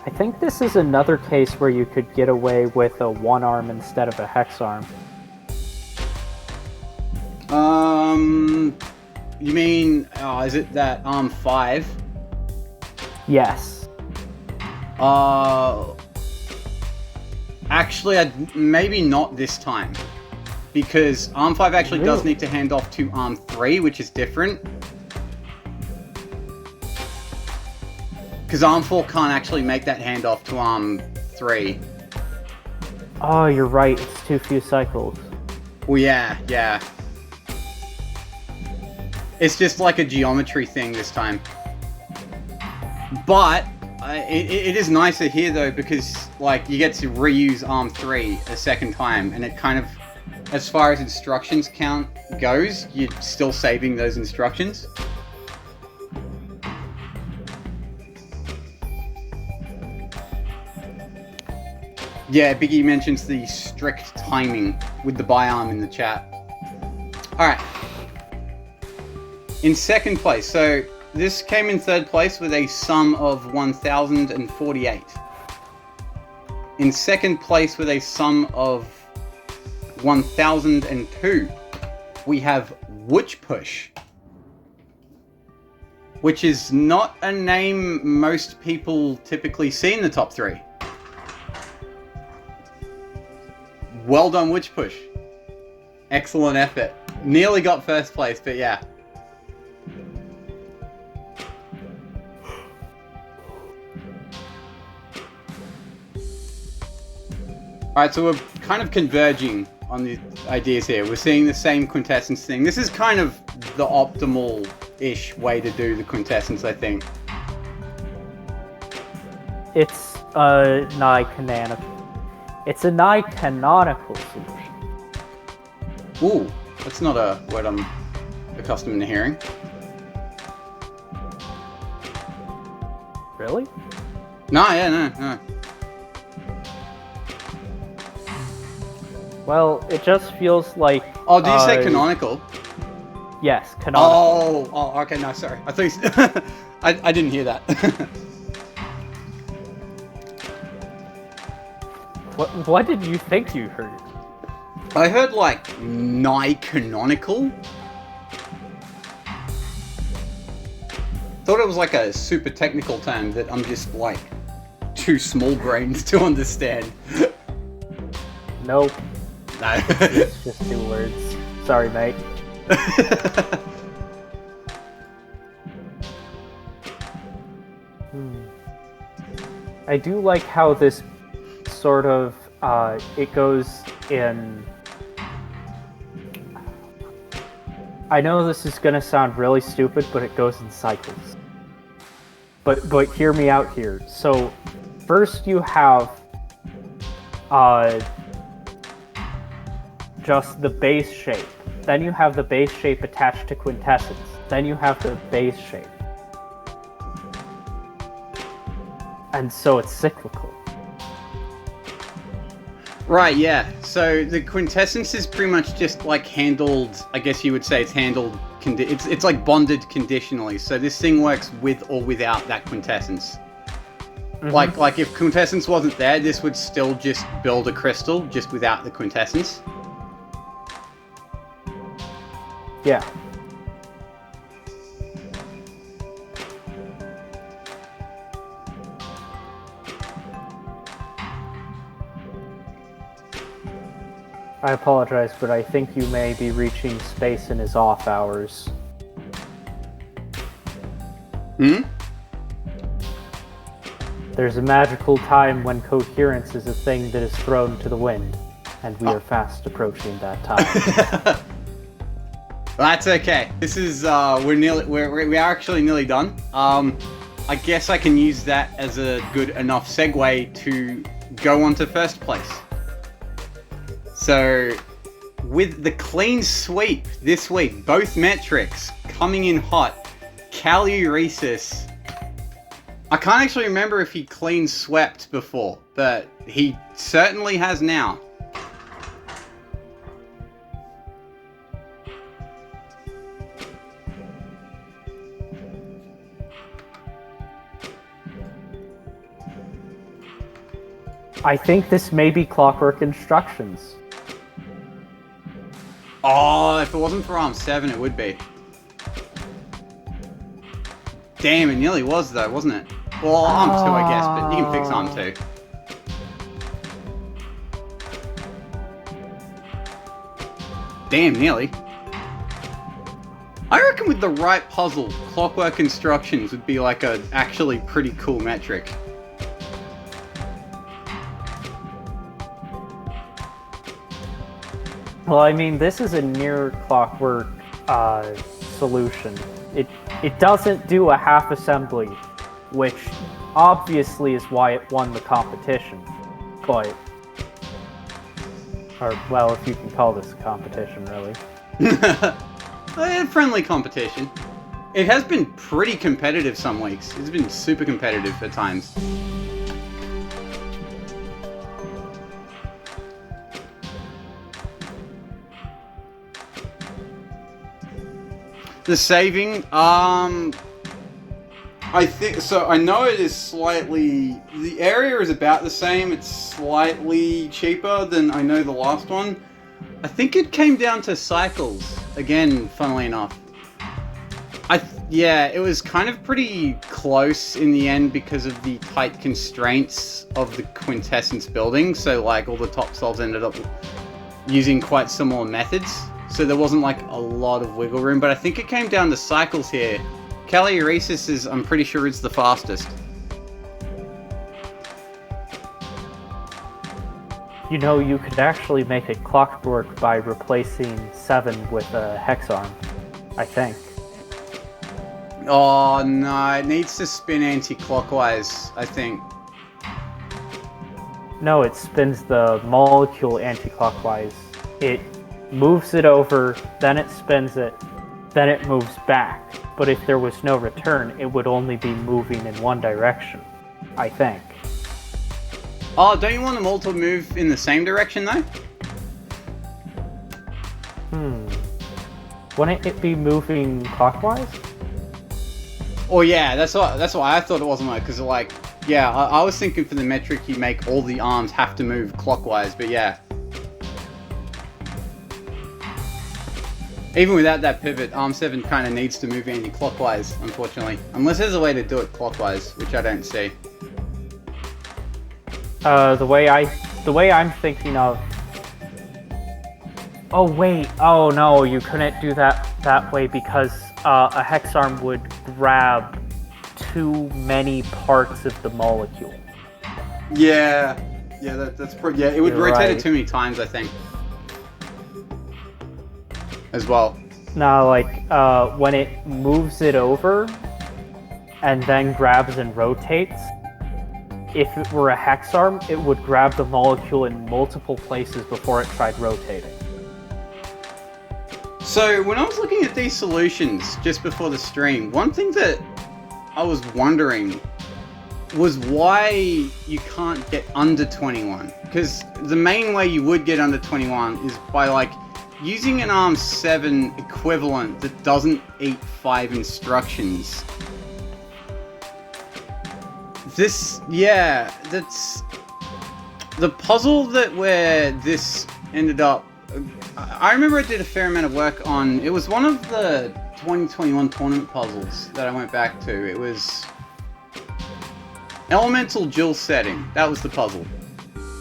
I think this is another case where you could get away with a 1 arm instead of a hex arm. You mean, is it that arm 5? Yes. Actually, maybe not this time. Because arm 5 actually does need to hand off to arm 3, which is different. Because arm 4 can't actually make that handoff to arm 3. Oh, you're right. It's too few cycles. Well, yeah. It's just like a geometry thing this time. But it is nicer here though, because like you get to reuse arm 3 a second time, and it kind of, as far as instructions count goes, you're still saving those instructions. Yeah, Biggie mentions the strict timing with the bi-arm in the chat. Alright. In second place, so this came in third place with a sum of 1,048. In second place with a sum of 1,002, we have Witch Push, which is not a name most people typically see in the top 3. Well done, Witch Push. Excellent effort. Nearly got first place, but yeah. Alright, so we're kind of converging on the ideas here. We're seeing the same quintessence thing. This is kind of the optimal-ish way to do the quintessence, I think. It's a nigh-canonical. It's a nigh-canonical solution. Ooh, that's not a word I'm accustomed to hearing. Really? No. Well, it just feels like... Oh, did you say canonical? Yes, canonical. Oh, okay, no, sorry. I thought you... I didn't hear that. What did you think you heard? I heard, like, nigh-canonical. Thought it was like a super technical term that I'm just, like, too small-brained to understand. Nope. No. It's just 2 words. Sorry, mate. I do like how this sort of It goes in... I know this is gonna sound really stupid, but it goes in cycles. But hear me out here. So, first you have just the base shape. Then you have the base shape attached to Quintessence. Then you have the base shape. And so it's cyclical. Right, yeah. So the Quintessence is pretty much just like handled, I guess you would say it's handled, it's like bonded conditionally. So this thing works with or without that Quintessence. Mm-hmm. Like if Quintessence wasn't there, this would still just build a crystal just without the Quintessence. Yeah. I apologize, but I think you may be reaching space in his off hours. Hmm? There's a magical time when coherence is a thing that is thrown to the wind, and we are fast approaching that time. That's okay. This is we are actually nearly done. I guess I can use that as a good enough segue to go on to first place. So, with the clean sweep this week, both metrics coming in hot. Caluresis. I can't actually remember if he clean swept before, but he certainly has now. I think this may be Clockwork Instructions. Oh, if it wasn't for Arm 7, it would be. Damn, it nearly was though, wasn't it? Well, Arm 2, I guess, but you can fix Arm 2. Damn, nearly. I reckon with the right puzzle, Clockwork Instructions would be like a actually pretty cool metric. Well, I mean, this is a near clockwork solution. It doesn't do a half assembly, which obviously is why it won the competition. But, or well, if you can call this a competition, really. A friendly competition. It has been pretty competitive some weeks. It's been super competitive at times. The saving, I think, so I know it is slightly, the area is about the same, it's slightly cheaper than I know the last one. I think it came down to cycles, again, funnily enough. Yeah, it was kind of pretty close in the end because of the tight constraints of the Quintessence building, so like all the top solves ended up using quite similar methods. So there wasn't like a lot of wiggle room, but I think it came down to cycles here. Caluresis is, I'm pretty sure it's the fastest. You know, you could actually make it clockwork by replacing 7 with a hex arm, I think. Oh no, it needs to spin anti-clockwise, I think. No, it spins the molecule anti-clockwise. It moves it over, then it spins it, then it moves back. But if there was no return, it would only be moving in one direction, I think. Oh, don't you want them all to move in the same direction though? Wouldn't it be moving clockwise? Oh yeah, that's why I thought it wasn't like, because like, yeah, I was thinking for the metric you make all the arms have to move clockwise, but yeah. Even without that pivot, Arm 7 kind of needs to move anti-clockwise, unfortunately. Unless there's a way to do it clockwise, which I don't see. The way I'm thinking of... Oh wait, oh no, you couldn't do that way because a hex arm would grab too many parts of the molecule. Yeah. Yeah, that's pretty. Yeah, it would You're rotate it right. too many times, I think. As well. Now, like, when it moves it over and then grabs and rotates, if it were a hex arm, it would grab the molecule in multiple places before it tried rotating. So, when I was looking at these solutions just before the stream, one thing that I was wondering was why you can't get under 21. Because the main way you would get under 21 is by, like, using an ARM7 equivalent that doesn't eat 5 instructions. That's the puzzle that where this ended up. I remember I did a fair amount of work on. It was one of the 2021 tournament puzzles that I went back to. It was Elemental Jill setting. That was the puzzle.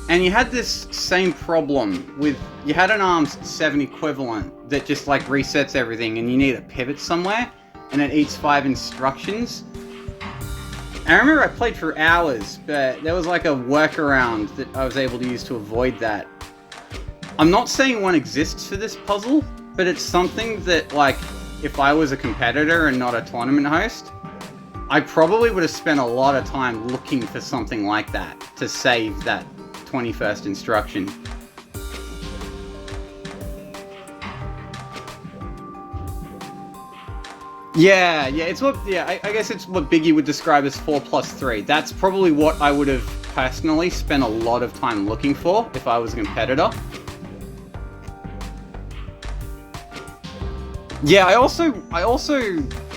And you had this same problem with, you had an ARM7 equivalent that just like resets everything and you need a pivot somewhere and it eats 5 instructions. I remember I played for hours, but there was like a workaround that I was able to use to avoid that. I'm not saying one exists for this puzzle, but it's something that, like, if I was a competitor and not a tournament host, I probably would have spent a lot of time looking for something like that to save that 21st instruction. Yeah, it's what, I guess it's what Biggie would describe as 4+3. That's probably what I would have personally spent a lot of time looking for if I was a competitor. Yeah, I also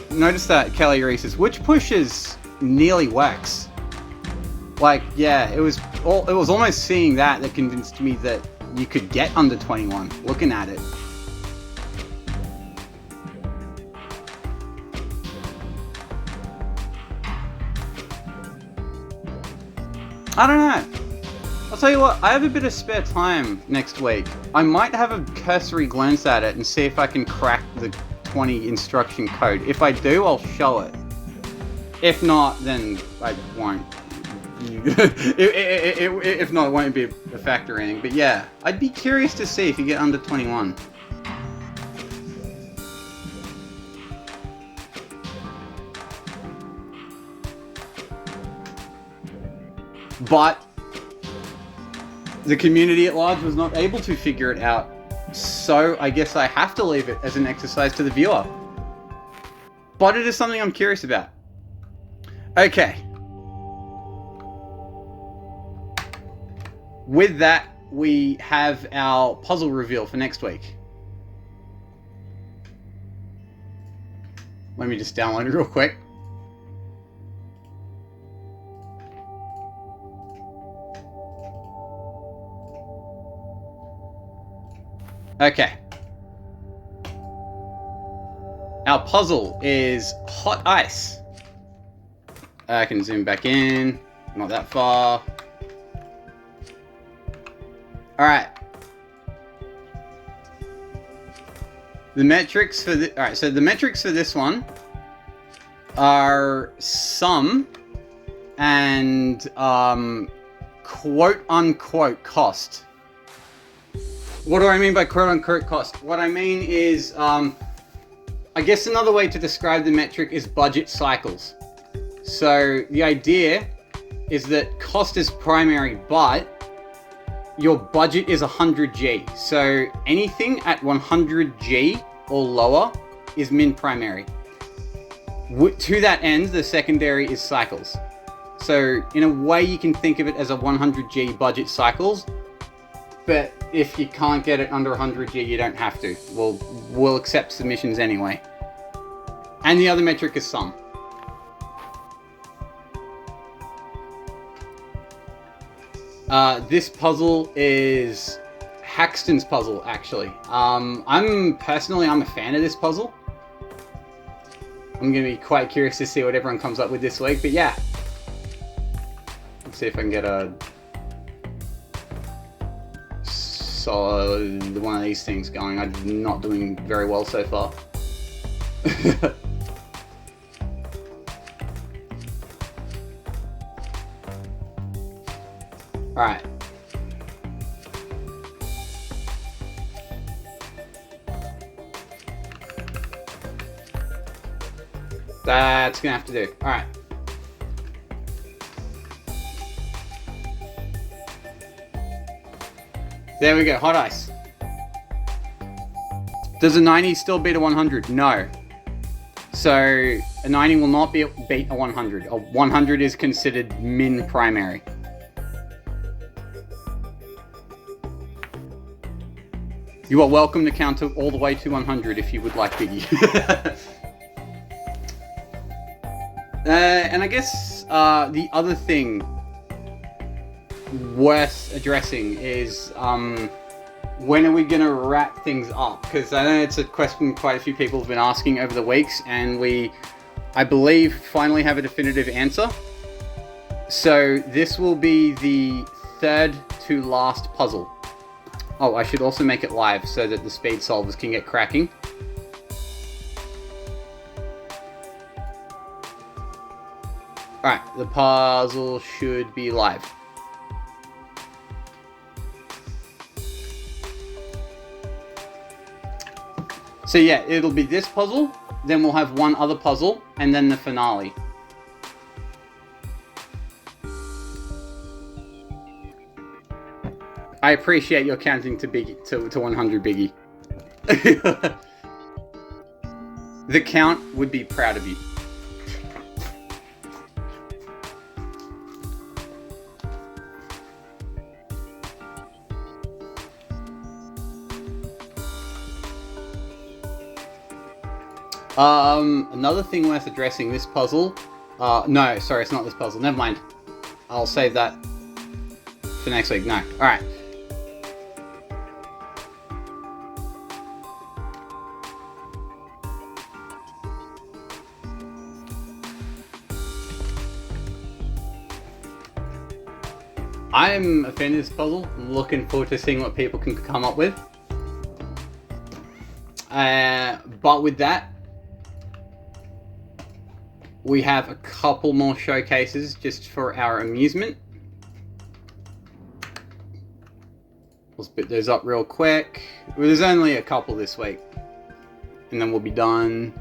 noticed that Kelly Reese's which pushes nearly wax. Like, yeah, it was almost seeing that convinced me that you could get under 21 looking at it. I don't know. I'll tell you what, I have a bit of spare time next week. I might have a cursory glance at it and see if I can crack the 20 instruction code. If I do, I'll show it. If not, then I won't. If not, it won't be a factor or anything. But yeah, I'd be curious to see if you get under 21. But the community at large was not able to figure it out, so I guess I have to leave it as an exercise to the viewer. But it is something I'm curious about. Okay. With that, we have our puzzle reveal for next week. Let me just download it real quick. Okay. Our puzzle is hot ice. I can zoom back in. Not that far. Alright. The metrics for the... Alright, so the metrics for this one are sum and quote-unquote cost. What do I mean by quote-unquote cost? What I mean is, I guess another way to describe the metric is budget cycles. So the idea is that cost is primary, but your budget is 100G. So anything at 100G or lower is min primary. To that end, the secondary is cycles. So in a way, you can think of it as a 100G budget cycles. But if you can't get it under 100G, you don't have to. We'll accept submissions anyway. And the other metric is sum. This puzzle is Haxton's puzzle, actually. I'm a fan of this puzzle. I'm going to be quite curious to see what everyone comes up with this week. But yeah. Let's see if I can get a... one of these things going. I'm not doing very well so far. Alright. That's gonna have to do. Alright. There we go, hot ice. Does a 90 still beat a 100? No. So, a 90 will not beat a 100. A 100 is considered min primary. You are welcome to count all the way to 100 if you would like, Biggie. And I guess the other thing worth addressing is when are we going to wrap things up? Because I know it's a question quite a few people have been asking over the weeks, and we, I believe, finally have a definitive answer. So this will be the third to last puzzle. Oh, I should also make it live so that the speed solvers can get cracking. Alright, the puzzle should be live. So yeah, it'll be this puzzle, then we'll have one other puzzle, and then the finale. I appreciate your counting to 100, Biggie. The count would be proud of you. Another thing worth addressing, this puzzle, no, sorry, it's not this puzzle, never mind. I'll save that for next week, no, alright. I'm a fan of this puzzle, looking forward to seeing what people can come up with. But with that, we have a couple more showcases just for our amusement. We'll spit those up real quick. Well, there's only a couple this week, and then we'll be done.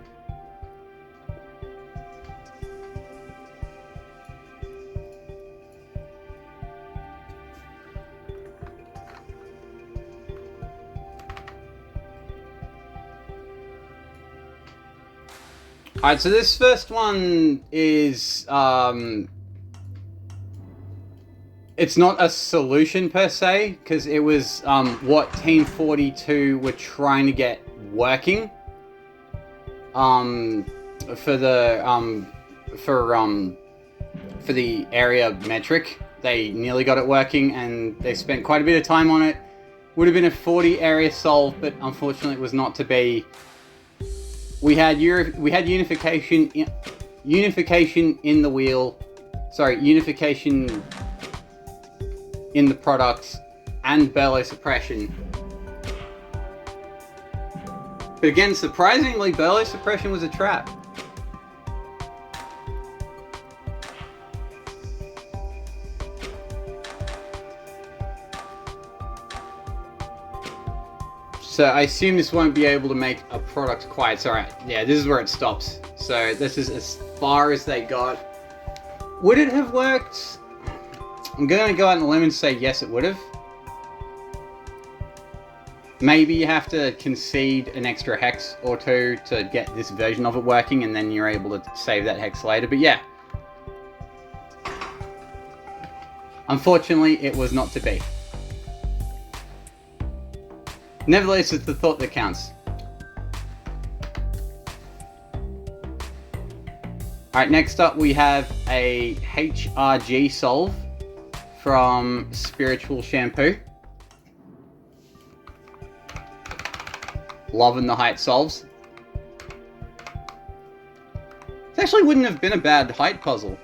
Alright, so this first one is, it's not a solution per se, because it was what Team 42 were trying to get working for the area metric. They nearly got it working, and they spent quite a bit of time on it. Would have been a 40 area solve, but unfortunately it was not to be. We had unification in the wheel, sorry, unification in the product, and bellow suppression. But again, surprisingly, bellow suppression was a trap. So I assume this won't be able to make a product quite. So alright, yeah, this is where it stops. So this is as far as they got. Would it have worked? I'm gonna go out on a limb and say yes, it would have. Maybe you have to concede an extra hex or two to get this version of it working, and then you're able to save that hex later. But yeah. Unfortunately, it was not to be. Nevertheless, it's the thought that counts. Alright, next up we have a HRG solve from Spiritual Shampoo. Loving the height solves. It actually wouldn't have been a bad height puzzle.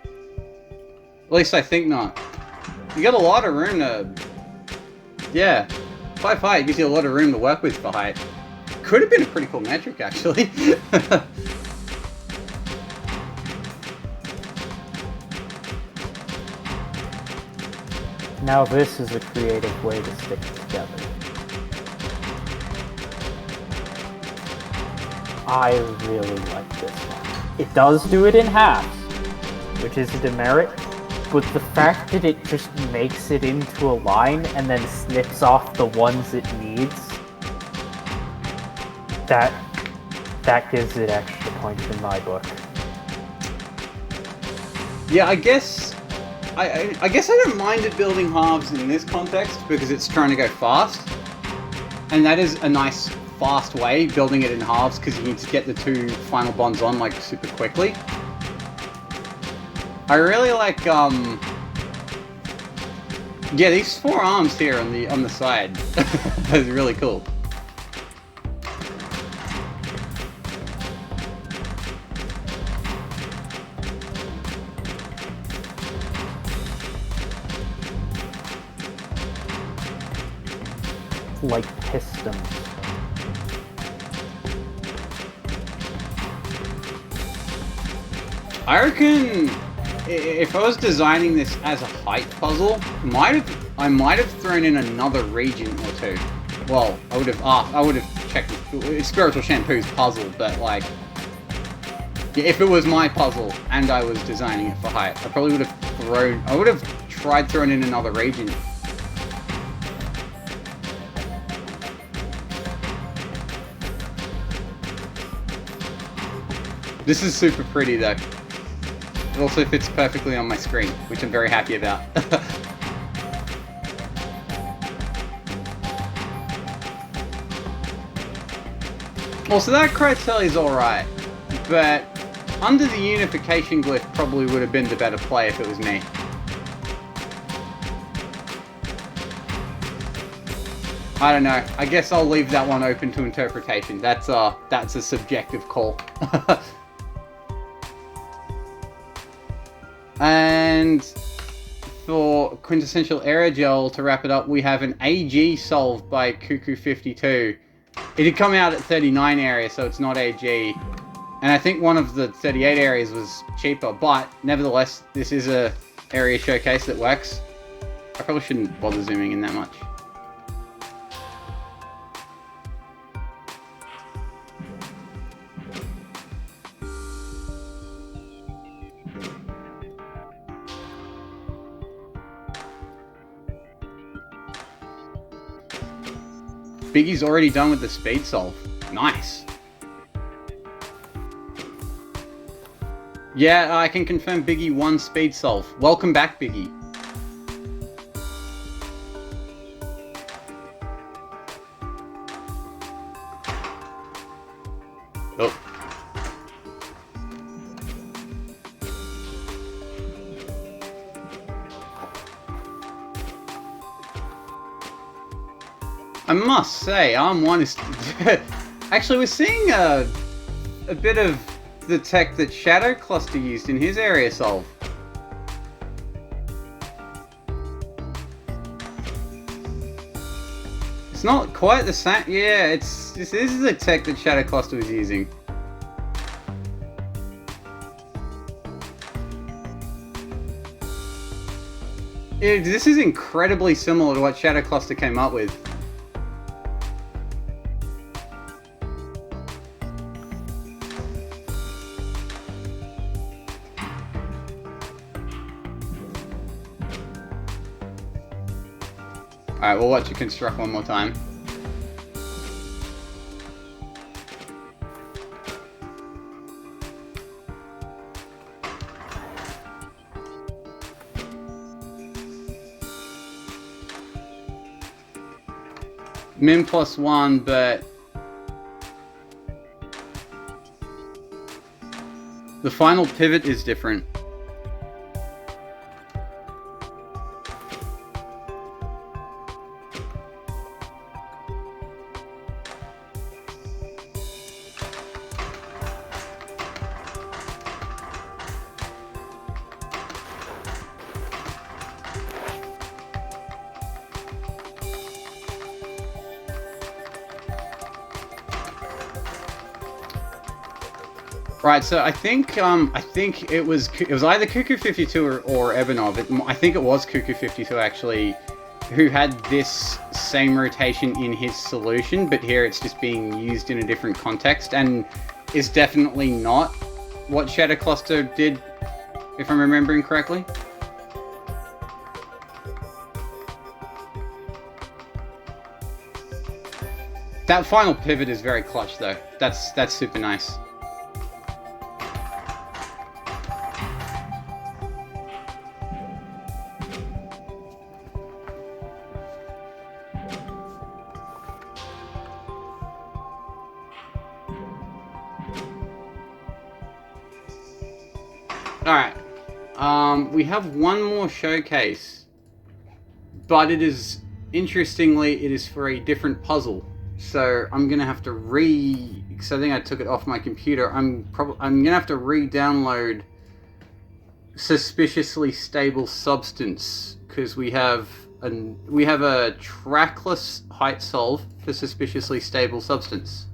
At least I think not. You got a lot of room to... Yeah. 5 height gives you a lot of room to work with for height. Could have been a pretty cool metric, actually. Now this is a creative way to stick it together. I really like this one. It does do it in halves, which is a demerit, but the fact that it just makes it into a line and then snips off the ones it needs, that gives it extra points in my book. Yeah, I guess I guess I don't mind it building halves in this context because it's trying to go fast, and that is a nice fast way, building it in halves, because you need to get the 2 final bonds on like super quickly. I really like yeah, these 4 arms here on the side. That's really cool. Like pistons. I reckon if I was designing this as a height puzzle, I might have thrown in another region or 2. Well, I would have checked Spiritual Shampoo's puzzle, but like, yeah, if it was my puzzle and I was designing it for height, I probably would have tried throwing in another region. This is super pretty though. It also fits perfectly on my screen, which I'm very happy about. Well, so that Crottelli is alright, but under the unification glyph probably would have been the better play if it was me. I don't know. I guess I'll leave that one open to interpretation. That's a subjective call. And for Quintessential Aerogel, to wrap it up, we have an AG solved by Cuckoo52. It did come out at 39 area, so it's not AG. And I think one of the 38 areas was cheaper, but nevertheless, this is a area showcase that works. I probably shouldn't bother zooming in that much. Biggie's already done with the speed solve. Nice. Yeah, I can confirm Biggie won speed solve. Welcome back, Biggie. Oh. I must say, Arm 1 is... Actually, we're seeing a bit of the tech that Shadow Cluster used in his area solve. It's not quite the same... Yeah, this is the tech that Shadow Cluster was using. This is incredibly similar to what Shadow Cluster came up with. Alright, we'll watch it construct one more time. Min +1, but the final pivot is different. Right, so I think it was either Cuckoo52 or Ebenov. I think it was Cuckoo52 actually, who had this same rotation in his solution, but here it's just being used in a different context. And is definitely not what Shadow Cluster did, if I'm remembering correctly. That final pivot is very clutch, though. That's super nice. Alright. We have one more showcase. But it is, interestingly, it is for a different puzzle. So I'm gonna have to because I think I took it off my computer. I'm gonna have to re-download Suspiciously Stable Substance, because we have a trackless height solve for Suspiciously Stable Substance.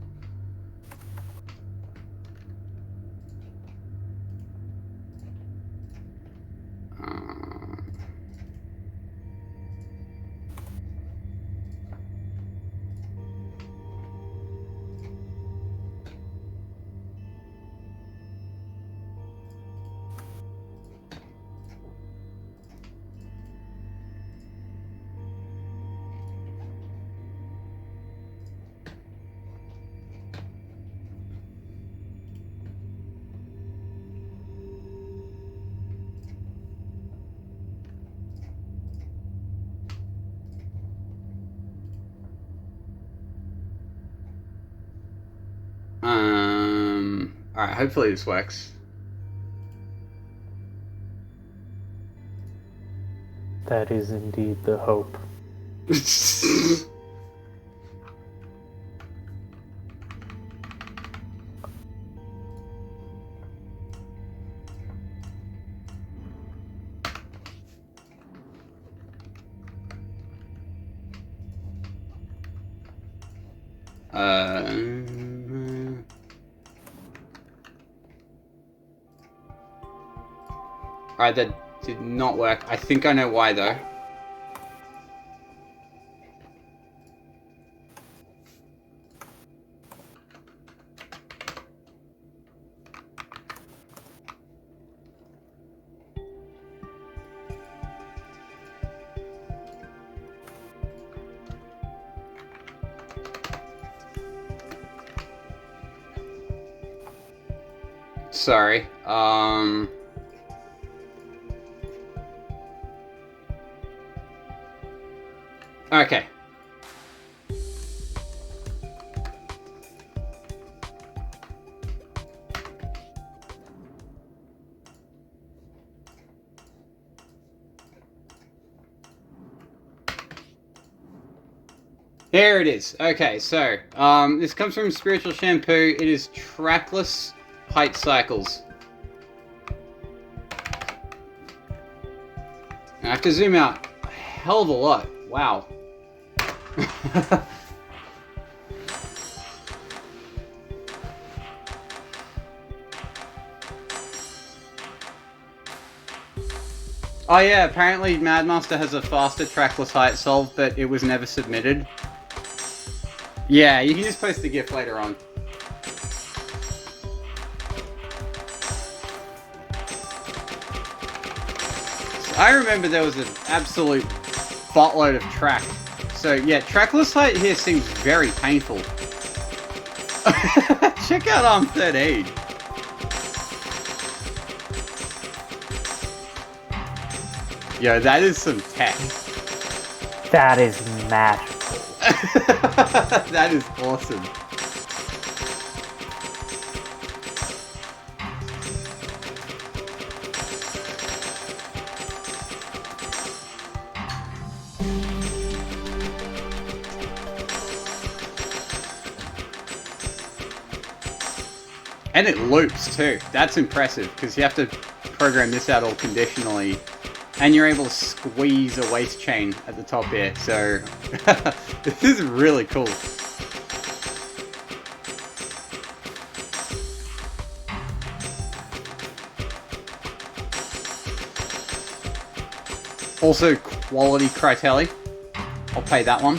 Alright, hopefully this works. That is indeed the hope. Alright, that did not work. I think I know why, though. Sorry. Okay. There it is. Okay, so, this comes from Spiritual Shampoo. It is trackless height cycles. I have to zoom out a hell of a lot. Wow. Oh yeah, apparently Madmaster has a faster trackless height solve, but it was never submitted. Yeah, you can just post the GIF later on. So I remember there was an absolute buttload of track. So yeah, trackless height here seems very painful. Check out Arm 13. Yo, that is some tech. That is magical. That is awesome. And it loops too. That's impressive, because you have to program this out all conditionally. And you're able to squeeze a waist chain at the top here, so this is really cool. Also, quality Critelli. I'll pay that one.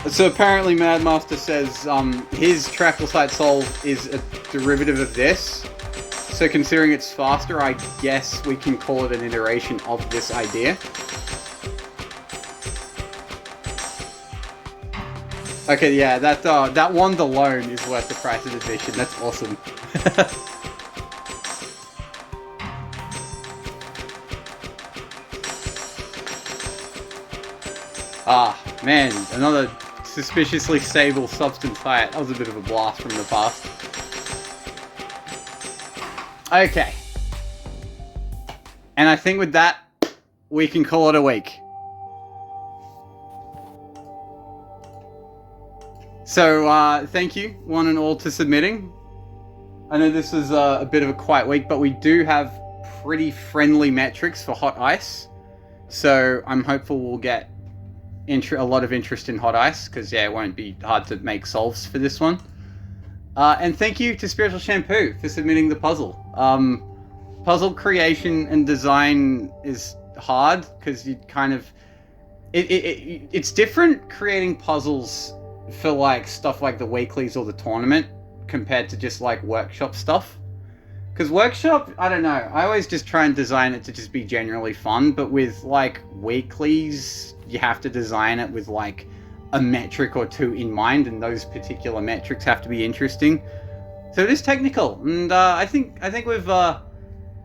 So apparently Madmaster says his trackle site solve is a derivative of this. So considering it's faster, I guess we can call it an iteration of this idea. Okay, yeah, that one alone is worth the price of admission. That's awesome. Ah, man, another suspiciously stable substance height. That was a bit of a blast from the past. Okay. And I think with that, we can call it a week. So, thank you, one and all, to submitting. I know this was a bit of a quiet week, but we do have pretty friendly metrics for hot ice. So, I'm hopeful we'll get a lot of interest in hot ice, because, yeah, it won't be hard to make solves for this one. And thank you to Spiritual Shampoo for submitting the puzzle. Puzzle creation and design is hard, because you kind of... It's different creating puzzles for like stuff like the weeklies or the tournament compared to just like workshop stuff, because workshop, I don't know, I always just try and design it to just be generally fun, but with like weeklies you have to design it with like a metric or two in mind, and those particular metrics have to be interesting. So it is technical, and I think we've got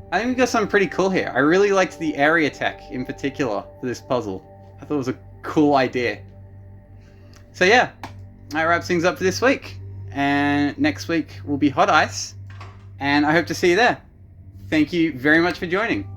something pretty cool here. I really liked the area tech in particular for this puzzle. I thought it was a cool idea. So yeah, that wraps things up for this week. And next week will be Hot Ice. And I hope to see you there. Thank you very much for joining.